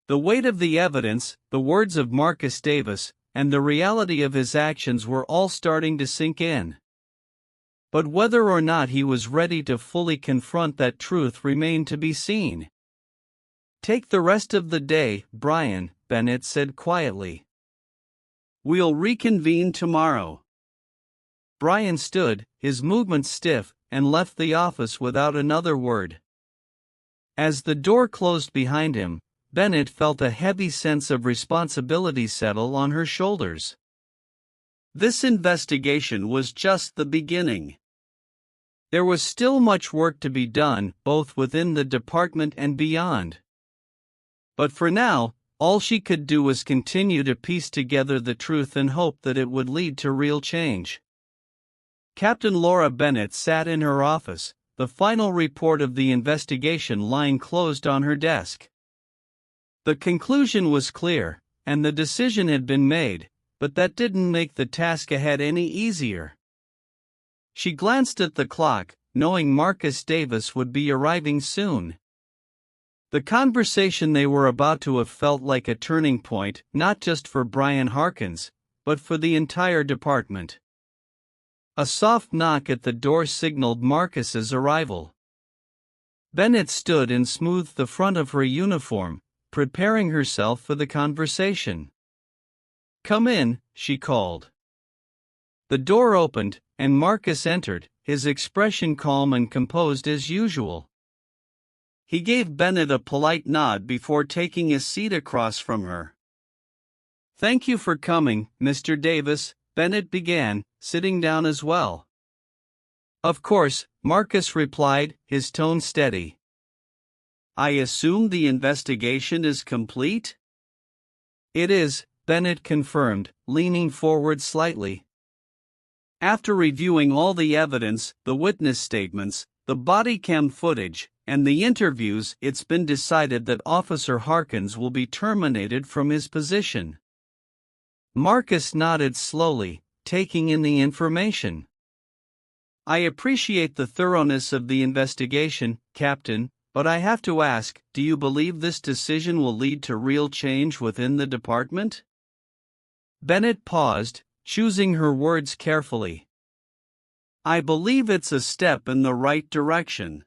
The weight of the evidence, the words of Marcus Davis, and the reality of his actions were all starting to sink in. But whether or not he was ready to fully confront that truth remained to be seen. "Take the rest of the day, Brian," Bennett said quietly. "We'll reconvene tomorrow." Brian stood, his movements stiff, and left the office without another word. As the door closed behind him, Bennett felt a heavy sense of responsibility settle on her shoulders. This investigation was just the beginning. There was still much work to be done, both within the department and beyond. But for now, all she could do was continue to piece together the truth and hope that it would lead to real change. Captain Laura Bennett sat in her office, the final report of the investigation lying closed on her desk. The conclusion was clear, and the decision had been made, but that didn't make the task ahead any easier. She glanced at the clock, knowing Marcus Davis would be arriving soon. The conversation they were about to have felt like a turning point, not just for Brian Harkins, but for the entire department. A soft knock at the door signaled Marcus's arrival. Bennett stood and smoothed the front of her uniform, preparing herself for the conversation. "Come in," she called. The door opened, and Marcus entered, his expression calm and composed as usual. He gave Bennett a polite nod before taking a seat across from her. "Thank you for coming, Mr. Davis," Bennett began, sitting down as well. "Of course," Marcus replied, his tone steady. "I assume the investigation is complete?" "It is," Bennett confirmed, leaning forward slightly. "After reviewing all the evidence, the witness statements, the body cam footage, and the interviews, it's been decided that Officer Harkins will be terminated from his position." Marcus nodded slowly, taking in the information. "I appreciate the thoroughness of the investigation, Captain, but I have to ask, do you believe this decision will lead to real change within the department?" Bennett paused, choosing her words carefully. "I believe it's a step in the right direction.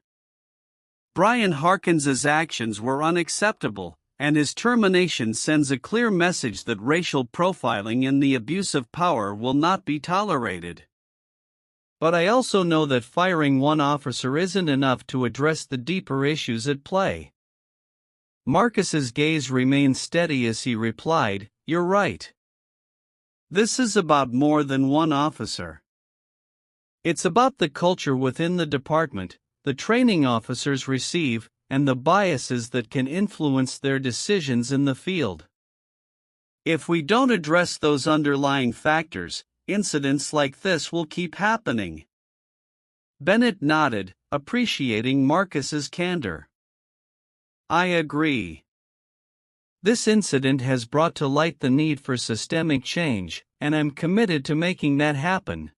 Brian Harkins's actions were unacceptable, and his termination sends a clear message that racial profiling and the abuse of power will not be tolerated. But I also know that firing one officer isn't enough to address the deeper issues at play." Marcus's gaze remained steady as he replied, "You're right. This is about more than one officer. It's about the culture within the department, the training officers receive, and the biases that can influence their decisions in the field. If we don't address those underlying factors, incidents like this will keep happening." Bennett nodded, appreciating Marcus's candor. "I agree. This incident has brought to light the need for systemic change, and I'm committed to making that happen.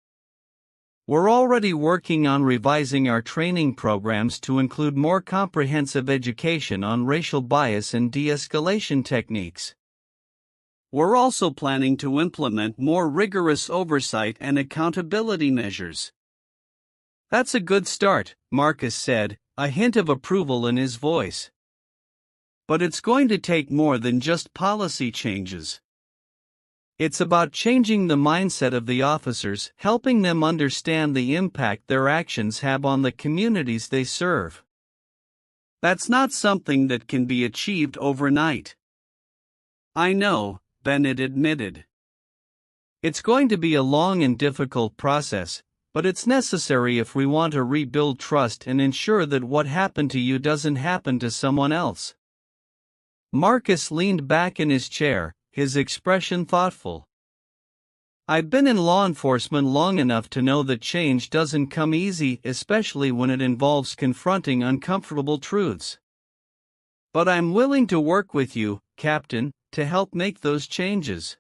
We're already working on revising our training programs to include more comprehensive education on racial bias and de-escalation techniques. We're also planning to implement more rigorous oversight and accountability measures." "That's a good start," Marcus said, a hint of approval in his voice. "But it's going to take more than just policy changes. It's about changing the mindset of the officers, helping them understand the impact their actions have on the communities they serve. That's not something that can be achieved overnight. I know, Bennett admitted. It's going to be a long and difficult process, but it's necessary if we want to rebuild trust and ensure that what happened to you doesn't happen to someone else. Marcus leaned back in his chair, his expression thoughtful. I've been in law enforcement long enough to know that change doesn't come easy, especially when it involves confronting uncomfortable truths. But I'm willing to work with you, Captain, to help make those changes.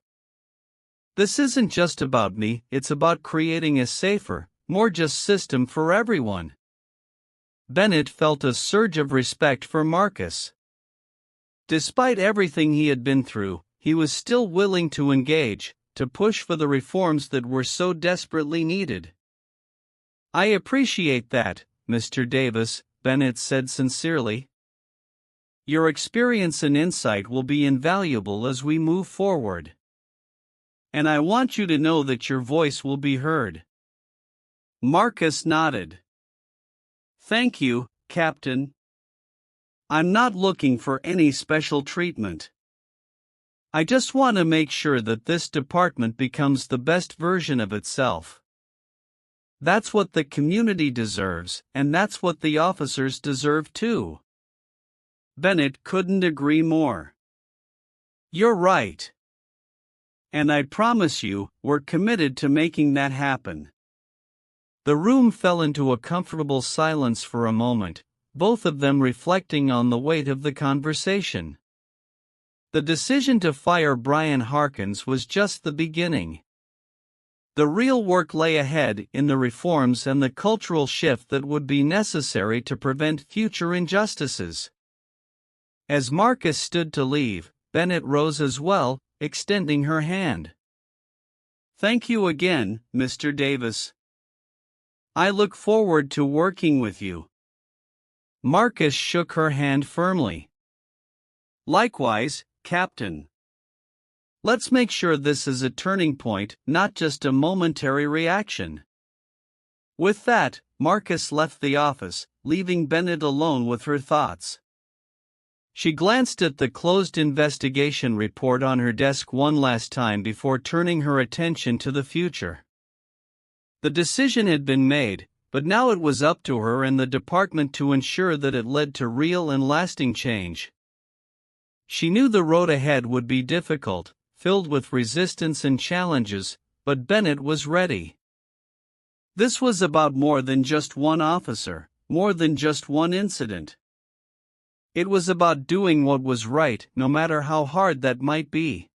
This isn't just about me, it's about creating a safer, more just system for everyone. Bennett felt a surge of respect for Marcus. Despite everything he had been through, he was still willing to engage, to push for the reforms that were so desperately needed. I appreciate that, Mr. Davis, Bennett said sincerely. Your experience and insight will be invaluable as we move forward. And I want you to know that your voice will be heard. Marcus nodded. Thank you, Captain. I'm not looking for any special treatment. I just want to make sure that this department becomes the best version of itself. That's what the community deserves, and that's what the officers deserve too. Bennett couldn't agree more. You're right. And I promise you, we're committed to making that happen. The room fell into a comfortable silence for a moment, both of them reflecting on the weight of the conversation. The decision to fire Brian Harkins was just the beginning. The real work lay ahead in the reforms and the cultural shift that would be necessary to prevent future injustices. As Marcus stood to leave, Bennett rose as well, extending her hand. Thank you again, Mr. Davis. I look forward to working with you. Marcus shook her hand firmly. Likewise, Captain. Let's make sure this is a turning point, not just a momentary reaction. With that, Marcus left the office, leaving Bennett alone with her thoughts. She glanced at the closed investigation report on her desk one last time before turning her attention to the future. The decision had been made, but now it was up to her and the department to ensure that it led to real and lasting change. She knew the road ahead would be difficult, filled with resistance and challenges, but Bennett was ready. This was about more than just one officer, more than just one incident. It was about doing what was right, no matter how hard that might be.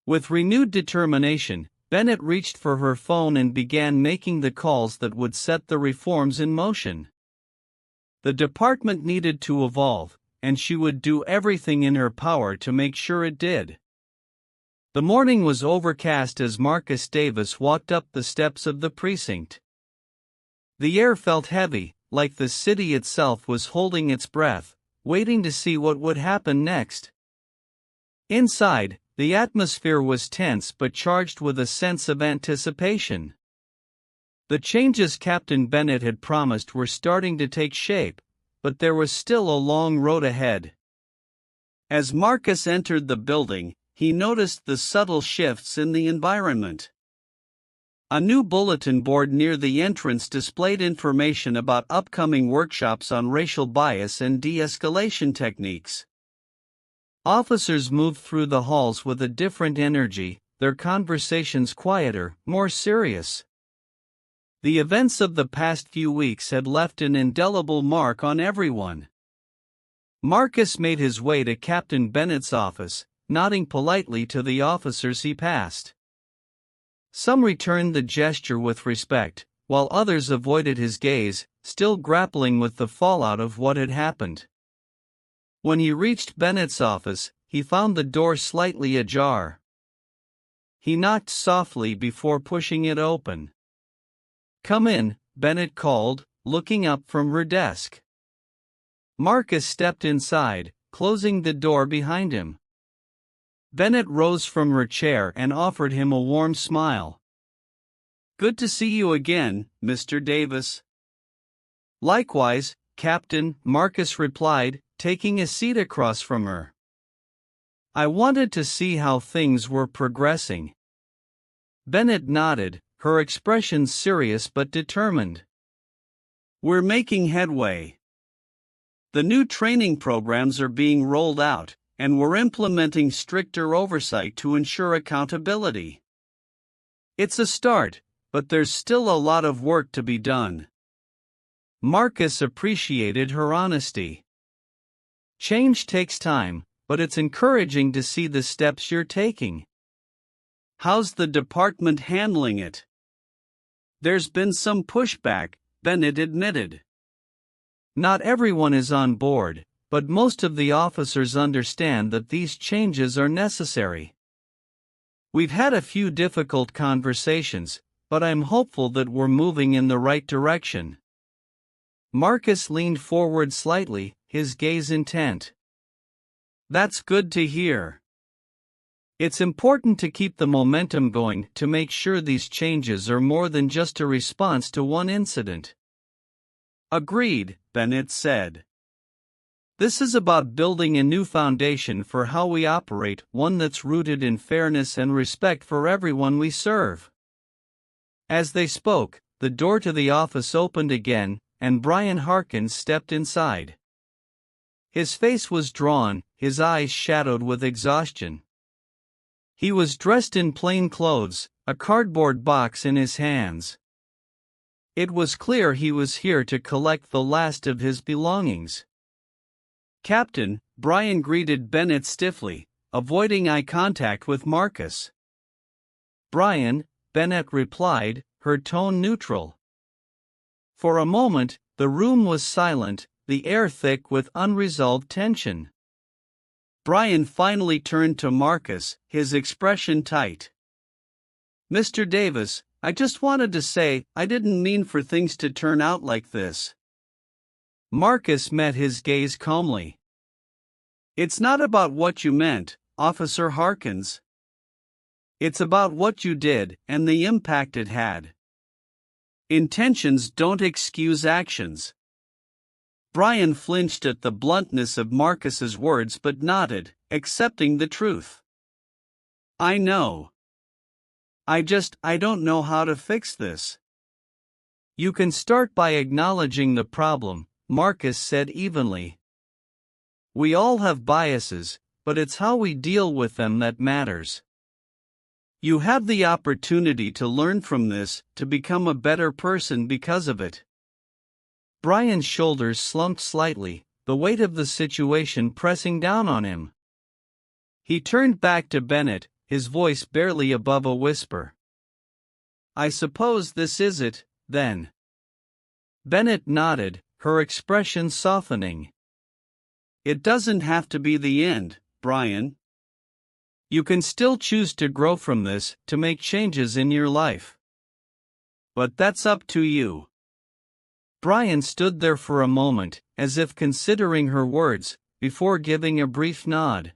With renewed determination, Bennett reached for her phone and began making the calls that would set the reforms in motion. The department needed to evolve, and she would do everything in her power to make sure it did. The morning was overcast as Marcus Davis walked up the steps of the precinct. The air felt heavy, like the city itself was holding its breath, waiting to see what would happen next. Inside, the atmosphere was tense but charged with a sense of anticipation. The changes Captain Bennett had promised were starting to take shape, but there was still a long road ahead. As Marcus entered the building, he noticed the subtle shifts in the environment. A new bulletin board near the entrance displayed information about upcoming workshops on racial bias and de-escalation techniques. Officers moved through the halls with a different energy, their conversations quieter, more serious. The events of the past few weeks had left an indelible mark on everyone. Marcus made his way to Captain Bennett's office, nodding politely to the officers he passed. Some returned the gesture with respect, while others avoided his gaze, still grappling with the fallout of what had happened. When he reached Bennett's office, he found the door slightly ajar. He knocked softly before pushing it open. "Come in," Bennett called, looking up from her desk. Marcus stepped inside, closing the door behind him. Bennett rose from her chair and offered him a warm smile. "Good to see you again, Mr. Davis." "Likewise, Captain," Marcus replied, taking a seat across from her. "I wanted to see how things were progressing." Bennett nodded, her expression serious but determined. "We're making headway. The new training programs are being rolled out, and we're implementing stricter oversight to ensure accountability. It's a start, but there's still a lot of work to be done." Marcus appreciated her honesty. "Change takes time, but it's encouraging to see the steps you're taking." "How's the department handling it?" "There's been some pushback," Bennett admitted. "Not everyone is on board, but most of the officers understand that these changes are necessary. We've had a few difficult conversations, but I'm hopeful that we're moving in the right direction." Marcus leaned forward slightly, his gaze intent. "That's good to hear. It's important to keep the momentum going to make sure these changes are more than just a response to one incident." "Agreed," Bennett said. "This is about building a new foundation for how we operate, one that's rooted in fairness and respect for everyone we serve." As they spoke, the door to the office opened again, and Brian Harkins stepped inside. His face was drawn, his eyes shadowed with exhaustion. He was dressed in plain clothes, a cardboard box in his hands. It was clear he was here to collect the last of his belongings. "Captain," Brian greeted Bennett stiffly, avoiding eye contact with Marcus. "Brian," Bennett replied, her tone neutral. For a moment, the room was silent, the air thick with unresolved tension. Brian finally turned to Marcus, his expression tight. "Mr. Davis, I just wanted to say, I didn't mean for things to turn out like this." Marcus met his gaze calmly. "It's not about what you meant, Officer Harkins. It's about what you did and the impact it had. Intentions don't excuse actions." Brian flinched at the bluntness of Marcus's words but nodded, accepting the truth. "I know. I don't know how to fix this." "You can start by acknowledging the problem," Marcus said evenly. "We all have biases, but it's how we deal with them that matters. You have the opportunity to learn from this, to become a better person because of it." Brian's shoulders slumped slightly, the weight of the situation pressing down on him. He turned back to Bennett, his voice barely above a whisper. "I suppose this is it, then." Bennett nodded, her expression softening. "It doesn't have to be the end, Brian. You can still choose to grow from this, to make changes in your life. But that's up to you." Brian stood there for a moment, as if considering her words, before giving a brief nod.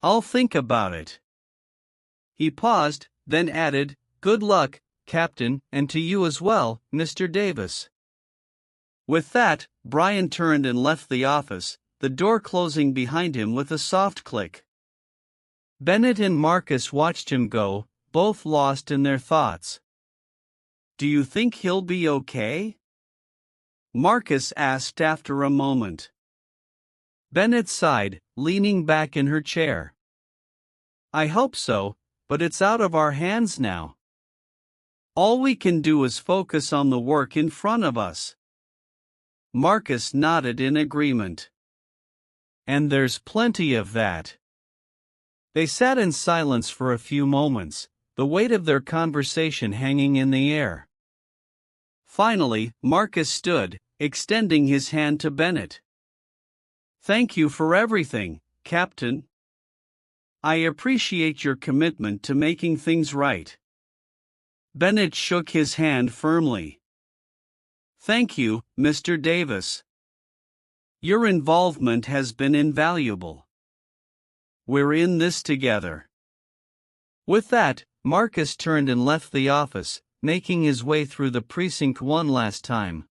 "I'll think about it." He paused, then added, "Good luck, Captain, and to you as well, Mr. Davis." With that, Brian turned and left the office, the door closing behind him with a soft click. Bennett and Marcus watched him go, both lost in their thoughts. "Do you think he'll be okay?" Marcus asked after a moment. Bennett sighed, leaning back in her chair. "I hope so, but it's out of our hands now. All we can do is focus on the work in front of us." Marcus nodded in agreement. "And there's plenty of that." They sat in silence for a few moments, the weight of their conversation hanging in the air. Finally, Marcus stood, extending his hand to Bennett. "Thank you for everything, Captain. I appreciate your commitment to making things right." Bennett shook his hand firmly. "Thank you, Mr. Davis. Your involvement has been invaluable. we're in this together." With that, Marcus turned and left the office, making his way through the precinct one last time.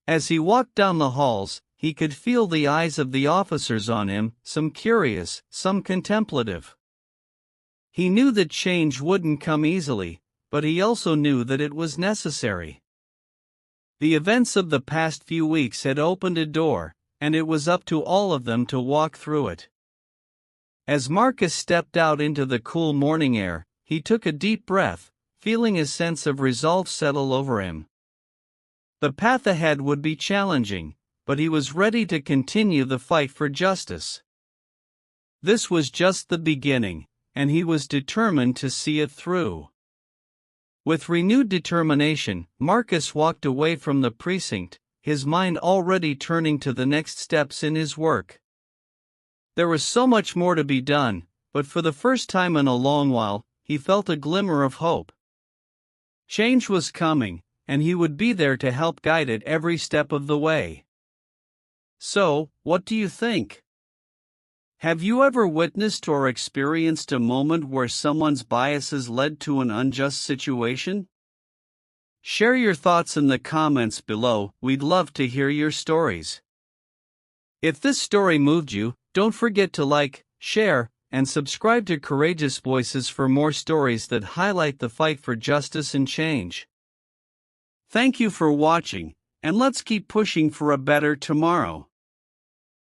As he walked down the halls, he could feel the eyes of the officers on him, some curious, some contemplative. He knew that change wouldn't come easily, but he also knew that it was necessary. The events of the past few weeks had opened a door, and it was up to all of them to walk through it. As Marcus stepped out into the cool morning air, he took a deep breath, feeling a sense of resolve settle over him. The path ahead would be challenging, but he was ready to continue the fight for justice. This was just the beginning, and he was determined to see it through. With renewed determination, Marcus walked away from the precinct, his mind already turning to the next steps in his work. There was so much more to be done, but for the first time in a long while, he felt a glimmer of hope. Change was coming, and he would be there to help guide it every step of the way. So, what do you think? Have you ever witnessed or experienced a moment where someone's biases led to an unjust situation? Share your thoughts in the comments below, we'd love to hear your stories. If this story moved you, don't forget to like, share, and subscribe to Courageous Voices for more stories that highlight the fight for justice and change. Thank you for watching, and let's keep pushing for a better tomorrow.